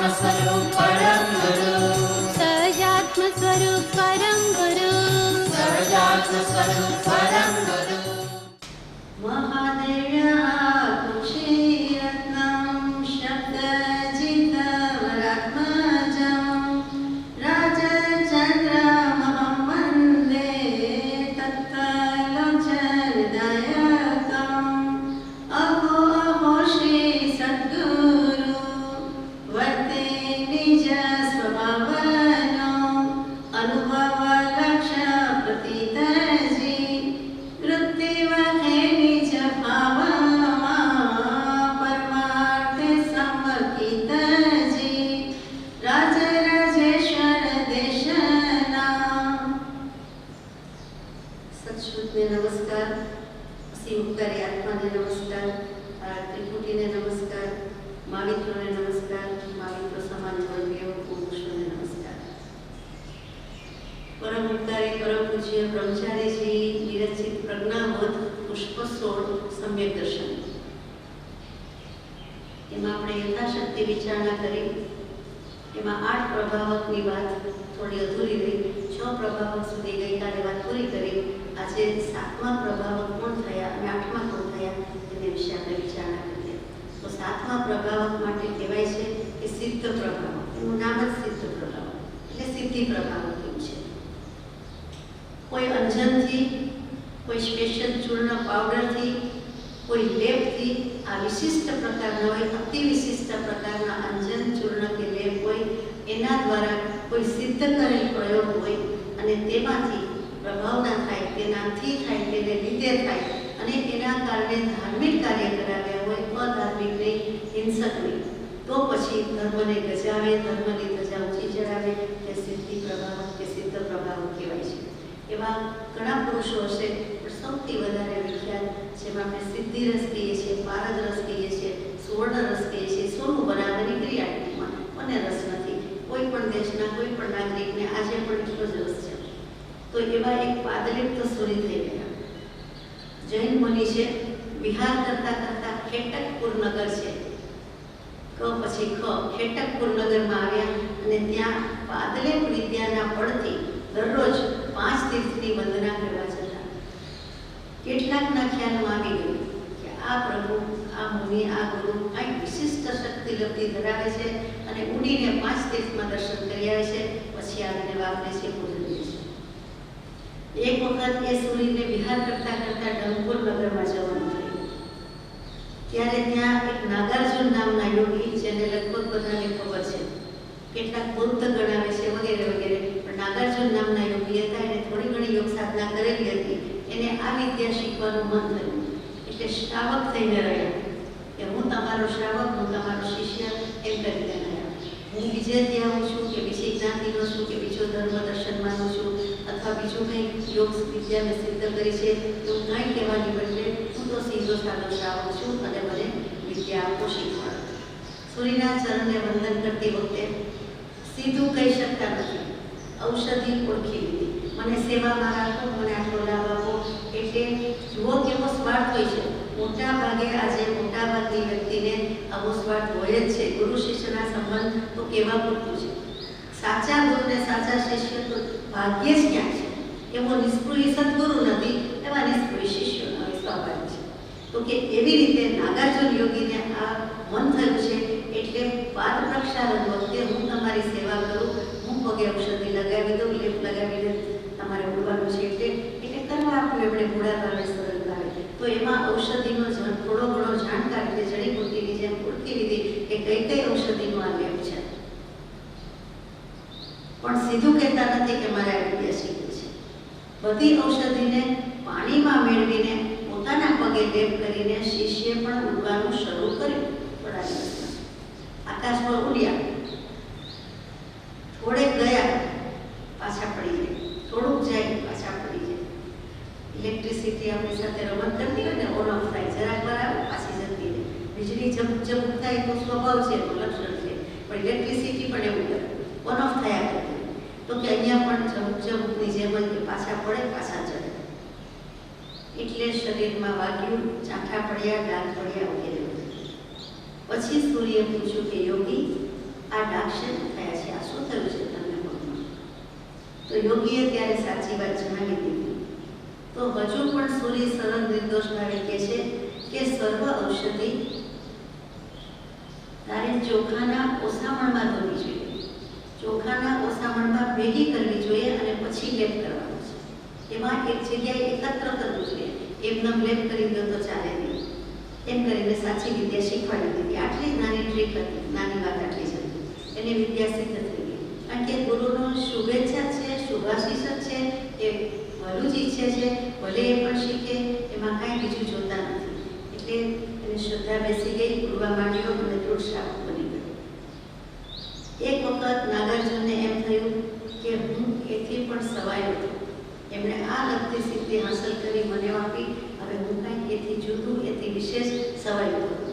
स्वरूप परम गुरु, सहजात्म स्वरूप परम गुरु, सहजात्म स्वरूप परम गुरु। महादेव्याकुशी रत्नं शब्दजितवरात्मजं राजचन्द्रमहं वन्दे तत्त्वलोचनदायकम्। अहो अहो श्री सद्गुरु वर्ते निज स्वभावनो अनुभव लक्ष्य प्रतीतजी वृत्तिवहे निज भावमा परमार्थे समर्पितजी राजराजेश्वर देशना। सत्श्रुतने नमस्कार, मुक्तारी आत्माने नमस्कार, त्रिपुटीने नमस्कार, महावित्रोने नमस्कार, महावित्रो समाज वर्गीय पुरुषोने नमस्कार। परम मुक्तारी परम पूज्य ब्रह्मचारी जी विरचित प्रज्ञाबोध पुष्प 16 सम्यक दर्शन એમાં આપણે યથાશક્તિ વિચારણા કરી। એમાં 8 પ્રભાવકની વાત થોડી અધૂરી રહી। 6 પ્રભાવક સુધી ગઈકાલે વાત પૂરી કરી। આજે 7મા પ્રભાવક કોણ થયા અને 8મા કોણ થયા એને વિશે આપણે વિચારણા કરીએ। તો 7મા પ્રભાવક માટે કહેવાય છે કે સિદ્ધ પ્રભાવક, એનું નામ જ સિદ્ધ પ્રભાવક એટલે સિદ્ધિ પ્રભાવક એવું છે। કોઈ અંજનથી, કોઈ સ્પેશિયલ ચૂર્ણ પાવડરથી, કોઈ લેપથી આ વિશિષ્ટ પ્રકારના હોય, અતિ વિશિષ્ટ પ્રકારના અંજન ચૂર્ણ કે લેપ હોય, એના દ્વારા કોઈ સિદ્ધ કરેલ પ્રયોગ હોય અને તેમાંથી પ્રભાવના થાય, તેનાથી થાય, તેને લીધે થાય અને એના કારણે ધાર્મિક કાર્ય કરાવ્યા હોય, અધાર્મિક નહીં, હિંસક નહીં, તો પછી ધર્મને ગજાવે, ધર્મની ધજા ઊંચી ચડાવે તે સિદ્ધિ પ્રભાવક કે સિદ્ધ પ્રભાવક કહેવાય છે। એવા ઘણા પુરુષો હશે, પણ સૌથી વધારે વિખ્યાત જેમાં આપણે સિદ્ધિ રસ કહીએ છીએ, પારદ રસ કહીએ છીએ, સુવર્ણ રસ કહીએ છીએ, સોનું બનાવવાની ક્રિયામાં મને રસ નથી। કોઈ પણ દેશના કોઈ પણ નાગરિકને આજે પણ એટલો જ રસ છે। તો એવા એક પાદલિપ્ત સુરી થઈ ગયા। જૈન મુનિ છે, વિહાર કરતા કરતા ખેટકપુર નગર છે, ક પછી ખ, ખેટકપુર નગરમાં આવ્યા અને ત્યાં પાદલિપ વિદ્યાના બળથી દરરોજ 5 તીર્થની વંદના કરવા જતા। કેટલાકના ખ્યાલમાં આવી ગયું કે આ પ્રભુ, આ મુનિ, આ ગુરુ આ વિશિષ્ટ શક્તિ લબ્ધિ ધરાવે છે અને ઉડીને 5 તીર્થમાં દર્શન કરી આવે છે, પછી આવીને વાપરે છે, પૂજનીય છે। એક વખત એ સૂરીને વિહાર કરતા કરતા ડંગપુર નગરમાં જવાનું થયું। ત્યારે ત્યાં એક નાગાર્જુન નામના યોગી, જેને લગભગ બધાને ખબર છે, કેટલાક બૌદ્ધ ગણાવે છે વગેરે વગેરે, પણ નાગાર્જુન નામના યોગી હતા। એને થોડી ઘણી યોગ સાધના કરેલી હતી, એને આ વિદ્યા શીખવાનું મન થયું એટલે શ્રાવક થઈને રહ્યા કે હું તમારો શ્રાવક, હું તમારો શિષ્ય એમ કરીને રહ્યા। હું બીજેથી આવું છું કે બીજી જ્ઞાતિનો છું કે બીજો ધર્મ દર્શનમાંનો છું અથવા બીજું કંઈક યોગ વિદ્યા મેં સિદ્ધ કરી છે એવું કાંઈ કહેવાની બદલે હું તો સીધો સાદો શ્રાવક છું અને મને વિદ્યા આપો, શીખવાડો। સૂર્યના ચરણને વંદન કરતી વખતે સીધું કહી શકતા નથી, ઔષધિ ઓળખી લીધી, મને સેવામાં રાખો, મને આટલો લાભ આપો। એટલે જુઓ કેવો સ્વાર્થ હોય છે। મોટા ભાગે આજે મોટા ભાગની વ્યક્તિને આવો સ્વાર્થ હોય જ છે। ગુરુ શિષ્યના સંબંધ તો કેવા પૂરતું છે। સાચા ગુરુને સાચા શિષ્ય તો ભાગ્યે જ ક્યાં છે। એવો નિષ્પૃહી સદગુરુ નથી, એવા નિષ્પૃહી શિષ્યો હોય, સ્વાભાવિક છે। તો કે એવી રીતે નાગાર્જુન યોગીને આ મન થયું છે એટલે પાદ પ્રક્ષાલન વખતે હું તમારી સેવા કરું, હું પગે ઔષધિ લગાવી દઉં, લેપ લગાવીને તમારે ઉડવાનું છે એટલે કરવા આપ્યું એમણે મૂળાભાવે સરળતાવે। તો એમાં ઔષધિનો થોડો ઘણો જાણકાર એટલે જડીબુટ્ટીની જેમ ઓળખી લીધી કે કઈ કઈ ઔષધિનો આ લેપ છે, પણ સીધું કહેતા નથી કે મારે આ વિદ્યા શીખવી છે। બધી ઔષધિને પાણીમાં મેળવીને પોતાના પગે લેપ કરીને શિષ્યએ પણ ઉડવાનું શરૂ કર્યું। થોડા દિવસમાં આકાશ પર ઉડ્યા, થોડેક ગયા પાછા પડી જાય, થોડુંક જાય પાછા પડી જાય। ઇલેક્ટ્રિસિટી આપણી સાથે રમત કરતી હોય ને, ઓન ઓફ થાય, જરાક વાર આવે પાછી જતી રહે। વીજળી ઝબઝબ થાય તો સ્વભાવ છે, એનું લક્ષણ છે, પણ ઇલેક્ટ્રિસિટી પણ એવું કરે, ઓન ઓફ થયા કરતી। તો કે અહીંયા પણ ઝબઝબની જેમ જ પાછા પડે, પાછા ચડે। એટલે શરીરમાં વાગ્યું, ચાંઠા પડ્યા, ડાઘ પડ્યા વગેરે। પછી સૂર્યે પૂછ્યું કે યોગી, આ ડાક્ષેપ થયા છે, આ શું થયું છે તમને પગમાં? તો યોગીએ ત્યારે સાચી વાત જણાવી દીધી. તો હજુ પણ સૂરી સરળ નિર્દોષ ભાવે કહે છે કે સર્વ ઔષધિ તારે ચોખાના ઓસામણમાં ધોવી જોઈએ. ચોખાના ઓસામણમાં ભેગી કરવી જોઈએ અને પછી લેપ કરવાનો છે. એમાં એક જગ્યાએ એકત્ર કરવું જોઈએ. એમને લેપ કરી દો તો ચાલે નહીં. એમ કરીને સાચી વિદ્યા શીખવાડી દીધી. આટલી જ નાની ટ્રીક હતી, નાની વાત આટલી જ હતી. એની વિદ્યા સિદ્ધ થઈ ગઈ. કારણ કે ગુરુનો શુભેચ્છા છે, શુભાશીષ છે, એ ભલું જ ઈચ્છે છે, ભલે એ પણ શીખે, એમાં કાંઈ બીજું જોતા નથી. એટલે એને શ્રદ્ધા બેસી ગઈ, પૂરવા માંડ્યો અને દૃઢ શ્રાવક બની ગયો. એક વખત નાગાર્જુનને એમ થયું કે હું એથી પણ સવાયો હતો. એમણે આ લગતી સિદ્ધિ હાંસલ કરી, મને આપી, હવે હું કાંઈક એથી જુદું, એથી વિશેષ સવાયો હતો.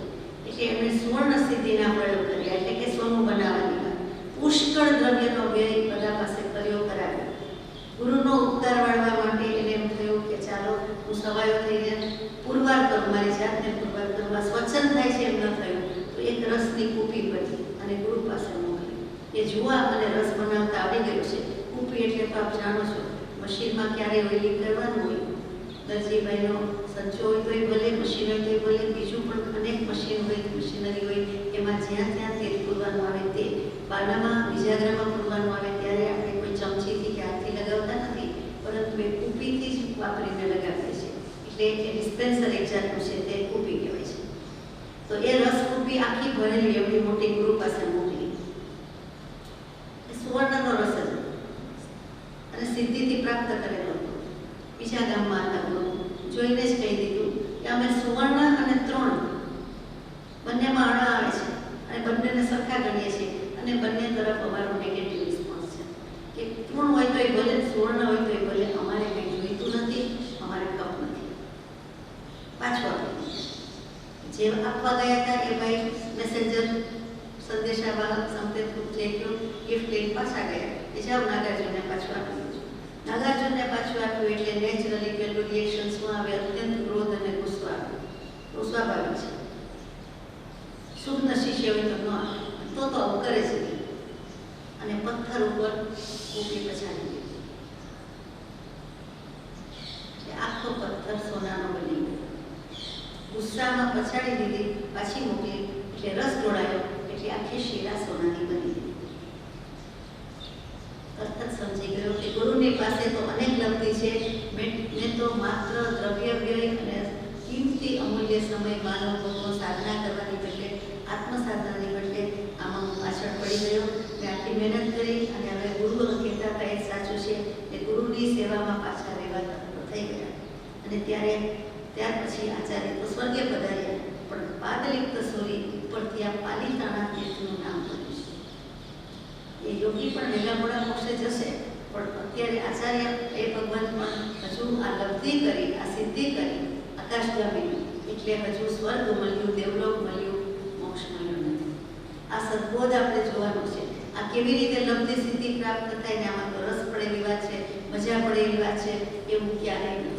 એટલે એમણે સુવર્ણ સિદ્ધિના પ્રયોગ કર્યા, એટલે કે સોનું બનાવવાની વાત. પુષ્કળ દ્રવ્યનો વ્યય બધા પાસે કર્યો, કરાવ્યો. ગુરુનો ઉપકાર વાળવા માટે એને એમ થયું કે ચાલો હું સવાયો થઈને પુરવાર કરું, મારી જાતને પુરવાર કરવા સ્વચ્છંદ થાય છે એમ ન થયું તો એક રસની કૂપી ભરી અને ગુરુ પાસે મોકલી. એ જુવા અને રસ બનાવતા આવડી ગયું છે. કૂપી એટલે તો આપ જાણો છો, મશીનમાં ક્યારેય ઓઇલિંગ કરવાનું હોય. દરજીભાઈનો સંચો હોય તોય ભલે, મશીન હોય તોય ભલે, બીજું પણ અનેક મશીન હોય, મશીનરી હોય, એમાં જ્યાં ત્યાં તેલ પૂરવાનું આવે તે બારણામાં બીજાગ્રામાં પૂરવાનું આવે ત્યારે આપણે કોઈ ચમચીથી કે હાથથી લગાવતા નથી, પરંતુ એ કૂપીથી જ વાપરીને લગાવીએ છીએ. એટલે એ ડિસ્પેન્સર એક જાતનું છે, તે કૂપી કહેવાય છે. તો એ રસ કૂપી આખી ભરેલી એવડી મોટી ગુરુ પાસે મોકલી. એ સુવર્ણનો રસ હતો અને સિદ્ધિથી પ્રાપ્ત કરેલો હતો. બીજા ગામમાં હતા ગુરુ, જોઈને જ કહી દીધું કે અમે સુવર્ણ અને ત્રણ બંનેમાં અણા આવે છે અને બંનેને સરખા ગણીએ છીએ અને બંને તરફ અમારો નેગેટિવ રિસ્પોન્સ છે કે ત્રણ હોય તો એ ભલે, સુવર્ણ હોય તો એ ભલે, અમારે કંઈ જોઈતું નથી, અમારે કપ નથી. પાછું આપી જે આપવા ગયા હતા એ ભાઈ મેસેન્જર સંદેશાવાહક સંકેત જે ગયો ગિફ્ટ લઈને પાછા ગયા. એ જાવ નાગાર્જુનને પાછું આપી દીધું. નાગાર્જુનને પાછું આપ્યું એટલે નેચરલી પેલું રિએક્શન શું આવે? અત્યંત ક્રોધ અને ગુસ્સો આવે. તો સ્વાભાવિક છે. શુભ્ન શિષ્ય હોય તો ન આવે, તો આવું કરે છે. અને પથ્થર ઉપર કૂપી પછાડી દીધી. આખો પથ્થર સોનાનો બની ગયો. ગુસ્સામાં પછાડી દીધી, પાછી મોકલી એટલે રસ ઢોળાયો એટલે આખી શીરા સોનાની બની ગઈ. તરત જ સમજી ગયો કે ગુરુની પાસે તો અનેક લબ્ધિ છે, મેં તો માત્ર દ્રવ્ય વ્યય અને કિંમતી અમૂલ્ય સમય માનવ ભગવો સાધના કરવાની બદલે, આત્મસાધનાની બદલે આમાં હું પાછળ પડી ગયો. મેં આટલી મહેનત કરી અને હવે ગુરુ કહેતા હતા એ સાચું છે કે ગુરુની સેવામાં પાછા રહેવા તત્પર થઈ ગયા. અને ત્યાર પછી આચાર્ય તો સ્વર્ગે પધાર્યા, પણ પાદલિપ્ત સૂરી ઉપરથી આ પાલિતાણા તીર્થનું નામ પડ્યું છે. એ યોગી પણ વહેલા મોડા મોક્ષે જશે, પણ અત્યારે આચાર્ય એ ભગવાન પણ હજુ આ લબ્ધિ કરી, આ સિદ્ધિ કરી, આકાશગામી, એટલે હજુ સ્વર્ગ મળ્યું, દેવલોક મળ્યું, મોક્ષ મળ્યો નથી. આ સદબોધ આપણે જોવાનું છે. આ કેવી રીતે લબ્ધિ સિદ્ધિ પ્રાપ્ત થાય ને આમાં તો રસ પડેલી વાત છે, મજા પડેલી વાત છે, એવું ક્યારેય નથી.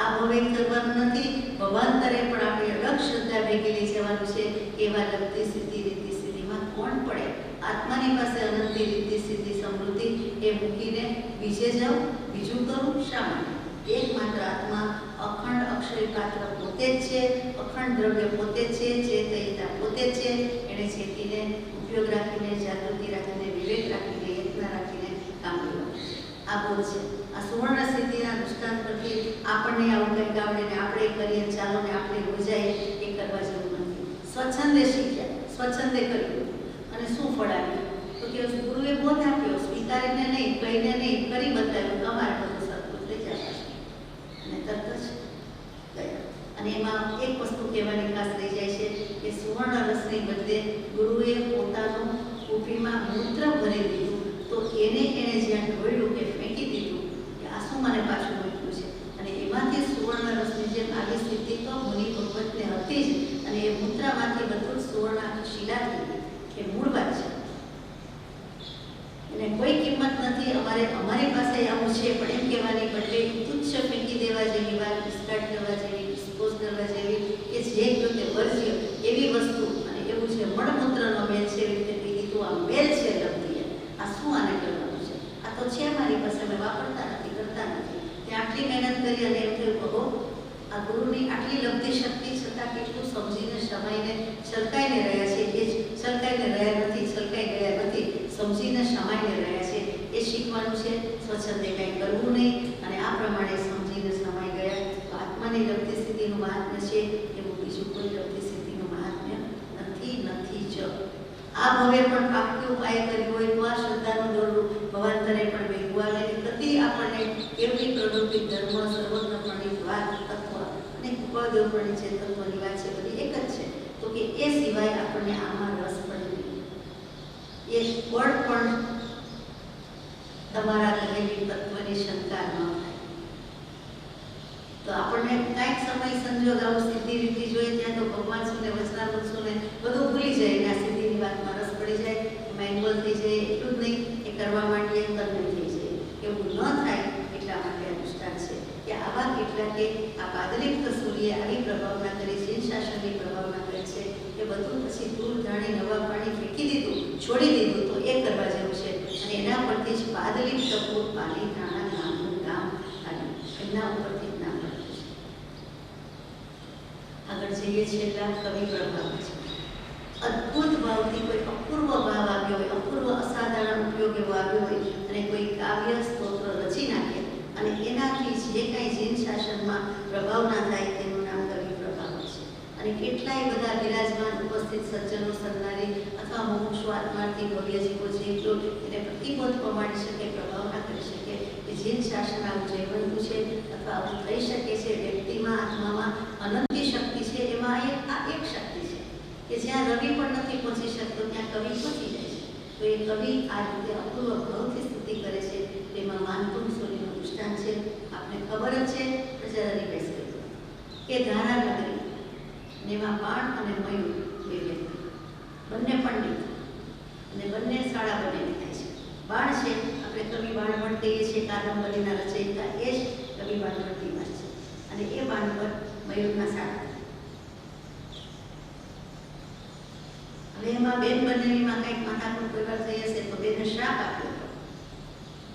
આ ભવે કરવાનું નથી, ભવાંતરે પણ આપણે અલગ શ્રદ્ધા ભેગી લઈ જવાનું છે. એવા લબ્ધિ સિદ્ધિ રીતિ સિદ્ધિમાં કોણ પડે? આત્માની પાસે અનંતી રીતિ સિદ્ધિ સમૃદ્ધિ એ મૂકીને બીજે જાઉં, બીજું કરું શા માટે? એકમાત્ર આત્મા અખંડ અક્ષય પાત્ર પોતે જ છે, અખંડ દ્રવ્ય પોતે જ છે, ચેતયતા પોતે જ છે. એણે ચેતીને ઉપયોગ રાખીને, જાગૃતિ રાખીને, વિવેક રાખીને, યત્ન રાખીને કામ લેવાનું છે. આ બોધ છે. આ સુવર્ણ સિદ્ધિના દૃષ્ટાંત પરથી આપણને આવું કંઈક આવડે ને આપણે કરીએ, ચાલો ને આપણે રોજાઈએ, એ કરવા જેવું નથી. સ્વચ્છંદે શીખ્યા, સ્વચ્છંદે કર્યું અને શું ફળ આવ્યું? તો કે ગુરુએ બોધ આપ્યો, સ્વીકારીને નહીં, કહીને નહીં, કરી બતાવ્યું, અમારે બધું સદબુદ્ધ થઈ જશે અને તરત જ ગયા. અને એમાં એક વસ્તુ કહેવાની ખાસ રહી જાય છે કે સુવર્ણ રસની બદલે ગુરુએ પોતાનું કૂપીમાં મૂત્ર ભરી દીધું, તો એણે જ્યાં ઢોળ્યું કે ફેંકી દીધું કે આ શું મને પાછું મૂક્યું છે. અને એમાંથી સુવર્ણ રસની જેમ આવી સ્થિતિ તો મુનિ ભગવતને હતી જ, અને એ મૂત્રામાંથી બધું જ સુવર્ણ આખી શિલા થઈ ગઈ કે મૂળ વાત છે. એને કોઈ કિંમત નથી. અમારી પાસે આવું છે પણ એમ કહેવાની બદલે તુચ્છ ફેંકી દેવા જેવી વાત, ડિસ્કાર્ડ કરવા જેવી, ડિસ્પોઝ કરવા જેવી કે જે પોતે વર્જ્ય એવી વસ્તુ, અને એવું છે મળમૂત્રનો મેલ છે એવી રીતે કીધું, આ મેલ છે લબ્ધિ, આ શું આને કરવાનું છે, આ તો છે મારી પાસે, અમે વાપરતા નથી, કરતા નથી. ત્યાં આટલી મહેનત કરી અને એમ થયું કહો આ ગુરુની આટલી લબ્ધિ શક્તિ છતાં કેટલું સમજીને સમાઈને છલકાઈને રહ્યા છે, એ જ છલકાઈને રહ્યા નથી, છલકાઈ ગયા નથી, સમજીને સમાઈને રહ્યા છે, એ શીખવાનું છે. સ્વચ્છંદે કંઈ કરવું નહીં અને આ પ્રમાણે સમજીને સમાઈ ગયા તો આત્માની લબ્ધિ સ્થિતિનું મહાત્મ્ય છે એવું બીજું કોઈ લબ્ધિ સ્થિતિનું મહાત્મ્ય નથી જ. આ ભવે પણ પાક્યું ઉપાય કર્યું હોય તો આ શ્રદ્ધાનું દોરડું ભવાંતરે પણ વેગવું આવે. કદી આપણને કેવડી પ્રવૃત્તિ ધર્મ સર્વજ્ઞપણની વાત તત્વ અને કૃપાદેવપણની જે તત્વની વાત છે બધી એક જ છે, તો કે એ સિવાય આપણને આમાં રસ પડે નહીં. એ બળ પણ તમારા કહેલી તત્વની શંકા ન થાય તો આપણને કાંઈક સમય સંજોગ આવું સિદ્ધિ રીતિ જોઈએ ત્યાં તો ભગવાન સુને વચનામૃત સુને બધું ભૂલી જાય અને આ સિદ્ધિની વાતમાં રસ પડી જાય, એમાં ઇન્વોલ્વ થઈ જાય. એટલું જ નહીં, એ કરવા માટે તન્મય થઈ જાય. એવું ન થાય એટલા માટે અનુષ્ઠાન છે કે આવા કેટલાકે આ પાદલિપ્ત સૂર્ય આવી પ્રભાવના કરી, જૈન શાસનની પ્રભાવના કરી છે એ બધું પછી દૂર જાણી નવા પાણી ફેંકી દીધું, છોડી દીધું તો એ કરવા જેવું છે. અને એના પરથી જ પાદલિપ્ત પૂર પાલી નાના નામનું ગામ આવ્યું, એમના ઉપરથી જ નામ પડ્યું છે. આગળ જઈએ છીએ એટલા કવિ પ્રભાવ છે. અદ્ભુત ભાવથી કોઈ અપૂર્વ ભાવ આવ્યો હોય, અપૂર્વ અસાધારણ ઉપયોગ એવો આવ્યો હોય અને કોઈ કાવ્ય સ્તોત્ર રચી નાખે અને એનાથી જે કાંઈ જૈન શાસનમાં પ્રભાવ ના થાય તેનું નામ કવિ પ્રભાવ છે. અને કેટલાય બધા વિરાજમાન ઉપસ્થિત સજ્જનો સરનારી અથવા મુમુક્ષુ આત્માર્થી ભવ્ય જીવો જે એટલું એને પ્રતિબોધ પમાડી શકે, પ્રભાવ ના કરી શકે કે જૈન શાસન આવું જયવંતું છે અથવા આવું થઈ શકે છે. વ્યક્તિમાં આત્મામાં અનંતી શક્તિ છે, એમાં આ એક શક્તિ છે કે જ્યાં રવિ પણ નથી પહોંચી શકતો ત્યાં કવિ પહોંચી જાય છે. તો એ કવિ આ રીતે અપૂર્વ ભાવથી સ્તુતિ કરે છે. તેમાં માનતુમ સૂર્યનું દૃષ્ટાંત છે, આપને ખબર જ છે, જરા રિવાઇઝ કરી દો કે ધારા નગરી ને એમાં બાણ અને મયુર બે વ્યક્તિ બંને પંડિત અને બંને શાળા બનેલી થાય છે. બાણ છે આપણે કવિ બાણભટ્ટ કહીએ છીએ, કાદંબરીના રચયિતા એ જ કવિ બાણભટ્ટીમાં છે અને એ બાણ પર મયુરના શાળા. હવે એમાં બેન બંનેમાં કંઈક માથાકૂટ વ્યવહાર થઈ હશે તો બેને શ્રાપ આપ્યો હતો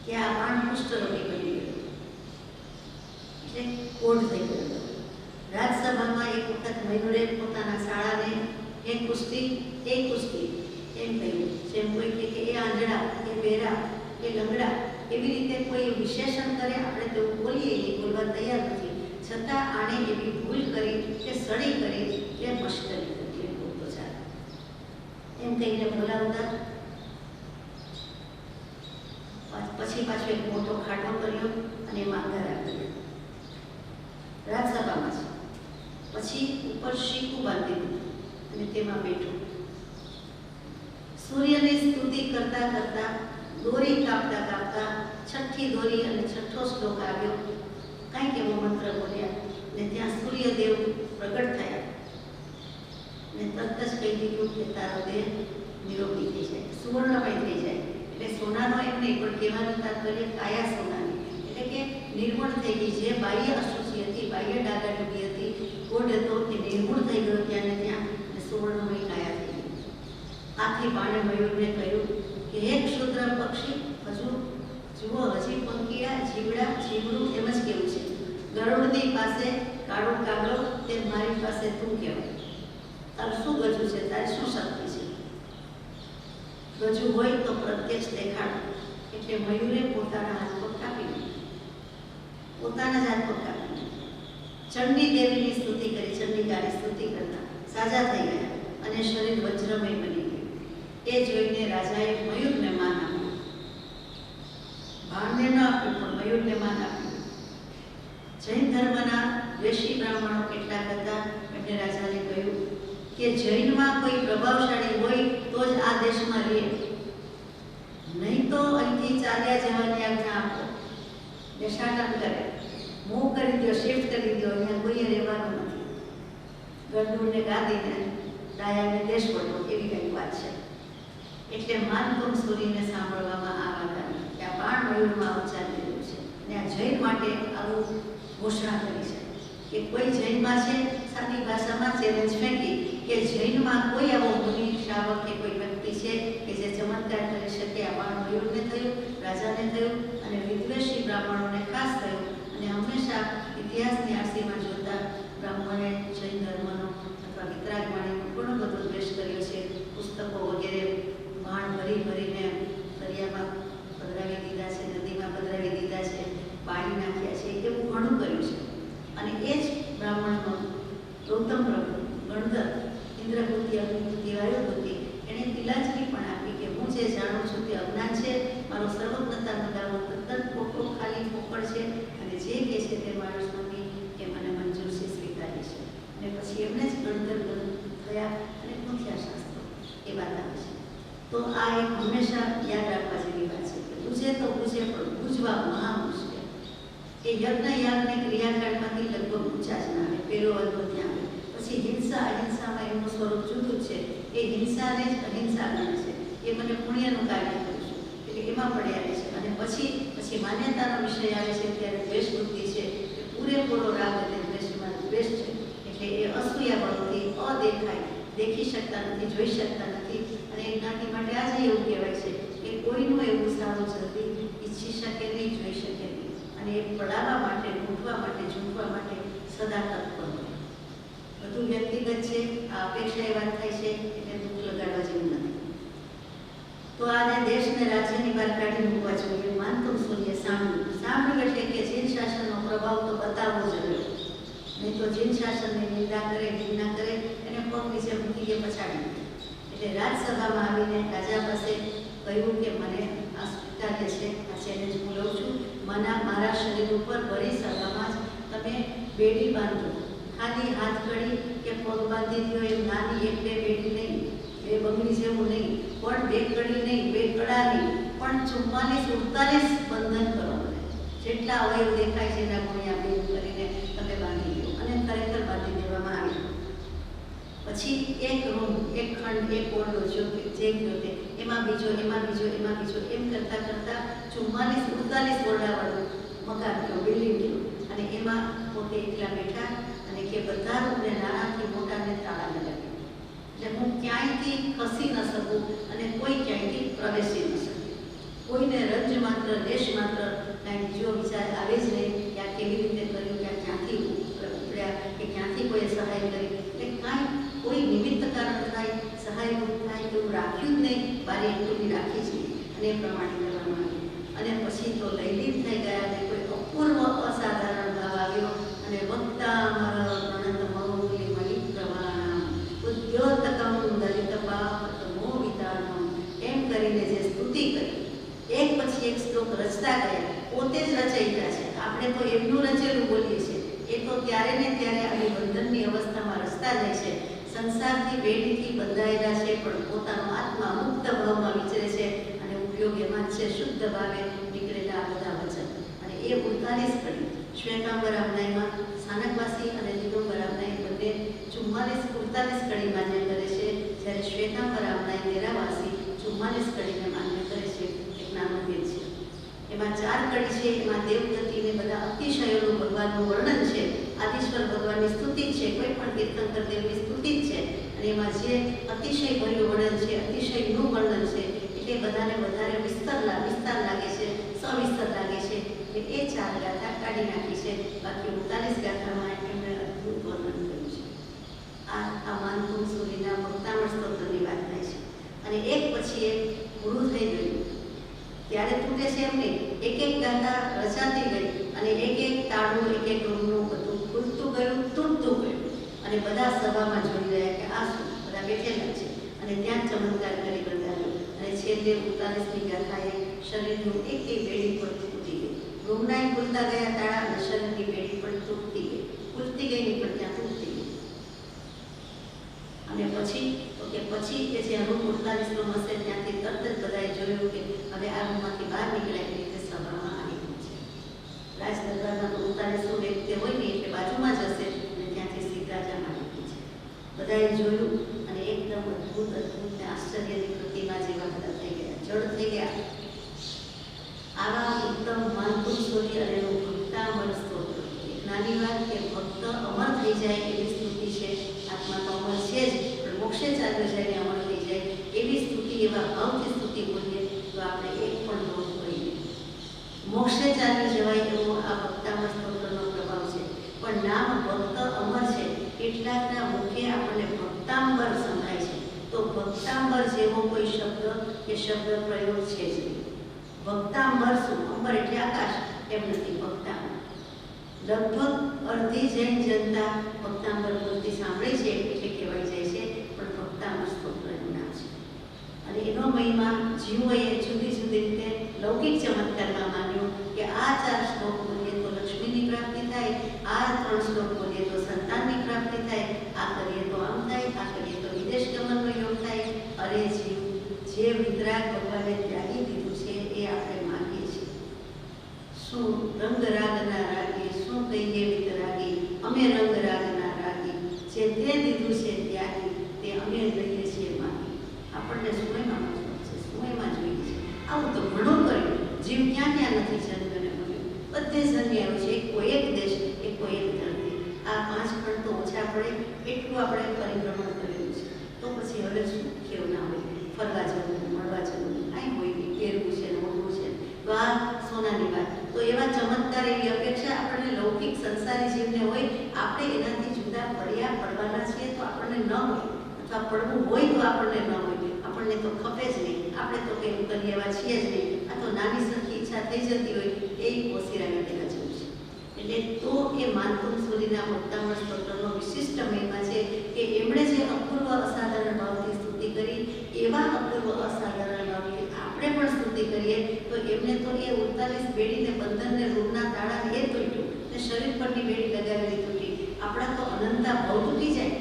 કે આ બાણ કુષ્ઠરોગી બની ગયો, એટલે કોઢ થઈ ગયો હતો. રાજસભામાં એક વખત મયુરે પોતાના શાળાને એ કુસ્તી એમ કહ્યું, જેમ કોઈ કે એ આંધળા, એ બેરા, એ લંગડા, એવી રીતે કોઈ વિશેષણ કરે આપણે તેવું બોલીએ એ બોલવા તૈયાર નથી, છતાં આણે એવી ભૂલ કરી કે સડી કરી કે મશ્કરી કરી એમ બોલતો ચાલે એમ કહીને બોલાવતા. પછી પાછો એક મોટો ખાડો કર્યો અને એમાં અંધારા કર્યા રાજસભામાં છે. પછી ઉપર શીકું બાંધી દીધું અને તેમાં બેઠો. સૂર્યની સ્તુતિ કરતા કરતા દોરી કાપતા કાપતા છઠ્ઠી દોરી અને છઠ્ઠો શ્લોક આવ્યો, કાંઈક એવો મંત્ર બોલ્યા ને ત્યાં સૂર્યદેવ પ્રગટ થયા ને તરત જ કહી દીધું કે તારો દેહ નિરોગી થઈ જાય, સુવર્ણમય થઈ જાય. એટલે સોનાનો એમ નહીં પણ કહેવાનું તાત્પર્ય કાયા સોનાની, એટલે કે નિર્મળ થઈ ગઈ. જે બાહ્ય અશુચિ હતી, બાહ્ય ડાગાડુબી હતી, કોડ હતો કે નિર્મૂળ થઈ ગયો ત્યાં ને ત્યાં સુવર્ણમય કાયા થઈ ગઈ. આથી બાણે મયુરને કહ્યું કે હે ક્ષુદ્ર પક્ષી, હજુ જુઓ હજી પંખીયા જીવડા જીવડું એમ જ કેવું છે. ગરુડની પાસે કાળો કાગડો તે મારી પાસે તું કહેવાય. તારું શું ગજું છે, તારી શું શક્તિ છે? ગજું હોય તો પ્રત્યક્ષ દેખાડો. એટલે મયુરે પોતાના હાથ પગ કાપી દીધા, પોતાના જ હાથ પગ કાપી દીધા. ચંડી દેવીની સ્તુતિ કરી, ચંડિકાની સ્તુતિ કરતા સાજા થઈ ગયા અને શરીર વજ્રમય બની ગયું. એ જોઈને રાજાએ મયુરને માન આપ્યું, બાણને ન આપ્યું પણ મયુરને માન આપ્યું. જૈન ધર્મના વેશી બ્રાહ્મણો કેટલાક હતા, એમણે રાજાને કહ્યું કે જૈનમાં કોઈ પ્રભાવશાળી હોય તો જ આ દેશમાં રહે, નહીં તો અહીંથી ચાલ્યા જવાની આજ્ઞા આપો. દેશાટન કરે, મૂવ કરી દો, શિફ્ટ કરી દો, અહીંયા કોઈએ રહેવાનું નથી. ગરદુરને ગાદીને ડાયાને દેશ પડો એવી કંઈક વાત છે. એટલે માનતુમ સૂર્યને સાંભળવામાં આ વાત આવી કે આ બાણ મયુરમાં ઉચ્ચારી રહ્યું છે અને આ જૈન માટે આવું ઘોષણા કરી છે કે કોઈ જૈનમાં છે, સાદી ભાષામાં ચેલેન્જ ફેંકી કે જૈનમાં કોઈ આવો મુનિ શ્રાવક કે કોઈ વ્યક્તિ છે કે જે ચમત્કાર કરી શકે. આ બાણ મયુરને થયું, રાજાને થયું અને વિદ્વેષી બ્રાહ્મણોને ખાસ થયું. અને હંમેશા ઇતિહાસની આરસીમાં જોતા બ્રાહ્મણે જૈન ધર્મનો અથવા વિતરાગ વાણીનો ઘણો બધો દ્વેષ કર્યો છે. પુસ્તકો વગેરે બાણ ભરીને દરિયામાં પધરાવી દીધા છે, નદીમાં પધરાવી દીધા છે, બાળી નાખ્યા છે, એવું ઘણું કર્યું છે. અને એ જ બ્રાહ્મણનો ગૌતમ પ્રભુ ગણધર ઇન્દ્રબુદ્ધિ, અગ્નિબુદ્ધિ, વાયુબુદ્ધિ એણે તિલાંજલિ પણ આપી કે હું જે જાણું છું તે અજ્ઞાન છે, મારો સર્વજ્ઞતાનો દાવો તદ્દન ખોટો, ખાલી ફોકટ છે અને જે કહે છે તે માણસ નથી એ મને મંજૂર છે, સ્વીકારી છે. અને પછી એમને જ ગણધર થયા અને પૂછ્યા શાસ્ત્રો એ વાત આવે છે. તો આ એક હંમેશા યાદ રાખવા જેવી વાત છે કે બુঝે તો બુঝે પણ બુঝવા મહા મુશ્કેલ. એ યજ્ઞ યાગને ક્રિયાકાંડમાંથી લગભગ ઊંચા જ ના આવે, પેલો અદભુત ત્યાં આવે. પછી હિંસા, અહિંસામાં એનું સ્વરૂપ જુદું છે. એ હિંસાને જ અહિંસા ગણે છે. એ મને પુણ્યનું કાર્ય કરું છું એટલે એમાં પડ્યા રહે છે. અને પછી માન્યતાનો વિષય આવે છે ત્યારે દ્વેષ બુદ્ધિ છે એ પૂરેપૂરો રાગ અને દ્વેષમાં દ્વેષ છે. એટલે એ અસૂયાપણુથી અદેખાય, દેખી શકતા નથી, જોઈ શકતા નથી. અને એ જ્ઞાતિ માટે આજે એવું કહેવાય છે કે કોઈનું એવું સારું જલ્દી ઈચ્છી શકે નહીં, જોઈ શકે નહીં. અને એ પડાવવા માટે, ઊંઘવા માટે, ઝૂંટવા માટે સદા તત્પર હોય. બધું વ્યક્તિગત છે, આ અપેક્ષા એ વાત થાય છે એટલે દુઃખ લગાડવા જેવું નથી. તો આને દેશને રાજ્યની બહાર કાઢી મૂકવા જોઈએ. માનતું સૂર્ય સાંભળ્યું એટલે કે જૈન શાસનનો પ્રભાવ તો બતાવવો જ રહ્યો. નહીં તો જૈન શાસનની નિંદા કરે, નિંદા કરે એને પગ નીચે મૂકીને પછાડી દે. એટલે રાજસભામાં આવીને રાજા પાસે કહ્યું કે મને આ સ્વીકાર્ય છે, આ ચેલેન્જ હું લઉં છું. મારા શરીર ઉપર ભરી સભામાં જ તમે બેડી બાંધો, ખાલી હાથ કડી કે પગ બાંધી દો એમ નાની એક બે બેડી નહીં, બે બંગડી જેવું નહીં, પણ બે કડી નહીં, બે કડા નહીં, પણ 44-48 બંધન કરો. જેટલા અવયવ દેખાય છે એના ગુણ્યા બે કરીને તમે બાંધી દો. અને ખરેખર બાંધી દેવામાં આવી. પછી એક રૂમ, એક ખંડ, એક ઓરડો જે ગયો તે એમાં બીજો, એમાં બીજો, એમાં બીજો એમ કરતા 44-48 ઓરડાવાળું મકાન ગયો, બિલ્ડિંગ ગયો. અને એમાં પોતે એકલા બેઠા અને કે બધા રૂમને નાનાથી મોટાને તાળા લગાવ્યા. એટલે હું ક્યાંયથી ખસી ન શકું અને કોઈ ક્યાંયથી પ્રવેશી ન શકે. કોઈને રંજ માત્ર, દેશ માત્ર કાંઈ બીજો વિચાર આવે જ નહીં કે આ કેવી રીતે કર્યું, કે આ ક્યાંથી ઉપડ્યા, કે ક્યાંથી કોઈએ સહાય કરી. એટલે કાંઈ કોઈ નિમિત્ત કારણ થાય, સહાયભૂત થાય એવું રાખ્યું જ નહીં. બારી એટલું રાખી છે અને એ પ્રમાણે કરવામાં આવ્યું. અને પછી તો લયલીન થઈ ગયા અને કોઈ અપૂર્વ અસાધારણ ભાવ આવ્યો. અને વક્તા મરણંદ મૌલી મલિક પ્રવાણ ઉદ્યોતકમ દલિત પાપ મોહિતાનો એમ કરીને જે સ્તુતિ કરી, એક પછી એક શ્લોક રચતા ગયા. પોતે જ રચયિતા છે, આપણે તો એમનું રચેલું બોલીએ છીએ. એ તો ત્યારે ને ત્યારે આવી બંધનની અવસ્થામાં રચતા જાય છે. સંસારથી વેડીથી બંધાયેલા છે પણ પોતાનો આત્મા મુક્ત ભાવમાં વિચરે છે અને ઉપયોગ એમાં જ છે. શુદ્ધ ભાવે નીકળેલા આ બધા વચન. અને એ 48 કડી શ્વેતાંબર આમનાઈમાં સ્થાનકવાસી અને દિગંબર આમનાઈ બંને 44-48 કડી માન્ય કરે છે. જ્યારે શ્વેતાંબર આમનાઈ દેરાવાસી 44 કડીને માન્ય કરે છે. એક નાનો ભેદ છે. એમાં 4 કડી છે, એમાં દેવદત્તીને બધા અતિશયોનું ભગવાનનું વર્ણન છે. આદિશ્વર ભગવાનની સ્તુતિ છે, કોઈ પણ તીર્થંકર દેવની સ્તુતિ જ છે. અને એમાં જે અતિશય ભર્યું વર્ણન છે, અતિશયનું વર્ણન છે, એટલે બધાને વધારે વિસ્તાર લાગે છે, સવિસ્તર લાગે છે. એટલે એ 4 ગાથા કાઢી નાખી છે. બાકી 39 ગાથામાં એમણે અદ્ભુત વર્ણન કર્યું છે. આ માનતું સૂર્યના ભક્તામણ સ્તોત્રની વાત થાય છે. અને એક પછી એક પૂરું થઈ ગયું ત્યારે તૂટે છે એમ નહીં, એક ગાથા રચાતી ગઈ અને એક તાળું, એક રૂમનું બધું ખુલતું ગયું, તૂટતું ગયું. અને બધા સભામાં જોઈ રહ્યા કે આ શું, બધા બેઠેલા છે. અને ત્યાં ચમત્કાર કરી બતાવ્યો. અને છેલ્લે 39મી ગાથાએ શરીરનું એક બેડી પણ તૂટી ગઈ. રૂમના ખુલતા ગયા તાળા અને શરીરની બેડી પણ તૂટતી ગઈ. ખુલતી ગઈ નહીં પણ ત્યાં તૂટતી ગઈ. અને પછી કે જ્યાં રૂમ 48નો હશે ત્યાંથી તરત જ બધાએ જોયું કે હવે આ રૂમમાંથી બહાર નીકળ્યા એવી રીતે સભામાં આવી ગયું છે. રાજ દરબારમાં 48 વ્યક્તિ હોય ને એટલે બાજુમાં જ હશે અને ત્યાંથી સીધાજામાં આવી છે. બધાએ જોયું અને એકદમ અદ્ભુત ને આશ્ચર્યની પ્રતિમા જેવા બધા થઈ ગયા, જડ થઈ ગયા. આવા ઉત્તમ માનતું સૂર્ય અને એનું ભક્તામણ સ્તોત્ર. એક નાની વાત કે ભક્ત અમર થઈ જાય એવી સ્તુતિ છે. આત્મા તો અમર છે જ, પણ મોક્ષે ચાલ્યો જાય ને અમર થઈ જાય એવી સ્તુતિ એવા ભક્તાંબર જેવો કોઈ શબ્દ કે શબ્દ પ્રયોગ છે જ નહીં. ભક્તાંબર શું? અંબર એટલે આકાશ એમ નથી. ભક્તાંબર લગભગ અડધી જૈન જનતા ભક્તાંબર બોલતી સાંભળે છે એટલે કહેવાય જાય છે, પણ ભક્તાંબર સ્તોત્રનું નામ છે. અને એનો મહિમા જીવોએ જુદી જુદી રીતે લૌકિક ચમત્કારમાં માન્યો કે આ 4 શ્લોક બોલીએ તો લક્ષ્મીની પ્રાપ્તિ થાય, આ 3 શ્લોક બોલીએ તો સંતાનની પ્રાપ્તિ થાય, આ કરીએ તો આમ થાય, આ કરીએ તો વિદેશ ગમનનો યોગ થાય. અરે જીવ, જે વિતરાગ ભગવાને ત્યાગી દીધું છે એ આપણે માગીએ છીએ. શું રંગરાગના રાગી, શું કહીએ વિતરાગી, અમે રંગરાગના રાગી, જે તે દીધું છે ત્યાગી, તે અમે લઈએ છીએ માગી. આપણને સમયમાં છે, સમયમાં જોઈએ છે. આવું તો ઘણું કર્યું. જીવ ક્યાં ક્યાં નથી જન્મને મળ્યું, બધે જન્મ્યા છે. કોઈ એક દેશ, કોઈ એક ધરતી. આ 5 ખંડ તો ઓછા પડે એટલું આપણે પરિભ્રમણ કરેલું છે. તો પછી હવે શું કેવું ના હોય? ફરવા જવું, મળવા જવું, કાંઈ હોય નહીં, પહેરવું છે, ઓઢવું છે, તો આ સોનાની વાત. તો એવા ચમત્કાર, એવી અપેક્ષા આપણને લૌકિક સંસારી જીવને હોય. આપણે એનાથી જુદા પડવાના છીએ તો આપણને ન હોય, અથવા પડવું હોય તો આપણને ન હોય. આપણને તો ખપે જ નહીં, આપણે તો કંઈ કરી એવા છીએ જ નહીં. આ તો નાની સરખી ઈચ્છા થઈ જતી હોય એ ઓસિરાવી દેવા જેવું છે. એટલે તો એ માનતુમ સૂરીના ભક્તાંબર સ્તોત્રનો વિશિષ્ટ મહિમા છે કે એમણે જે અપૂર્વ અસાધારણ ભાવથી સ્તુતિ કરી, એવા અપૂર્વ અસાધારણ ભાવથી આપણે પણ સ્તુતિ કરીએ તો એમને તો એ 48 બેડીને બંધનને રૂપના તાળાને એ તૂટ્યું ને શરીર પરની બેડી લગાવેલી તૂટી. આપણા તો અનંતા ભાવ તૂટી જાય,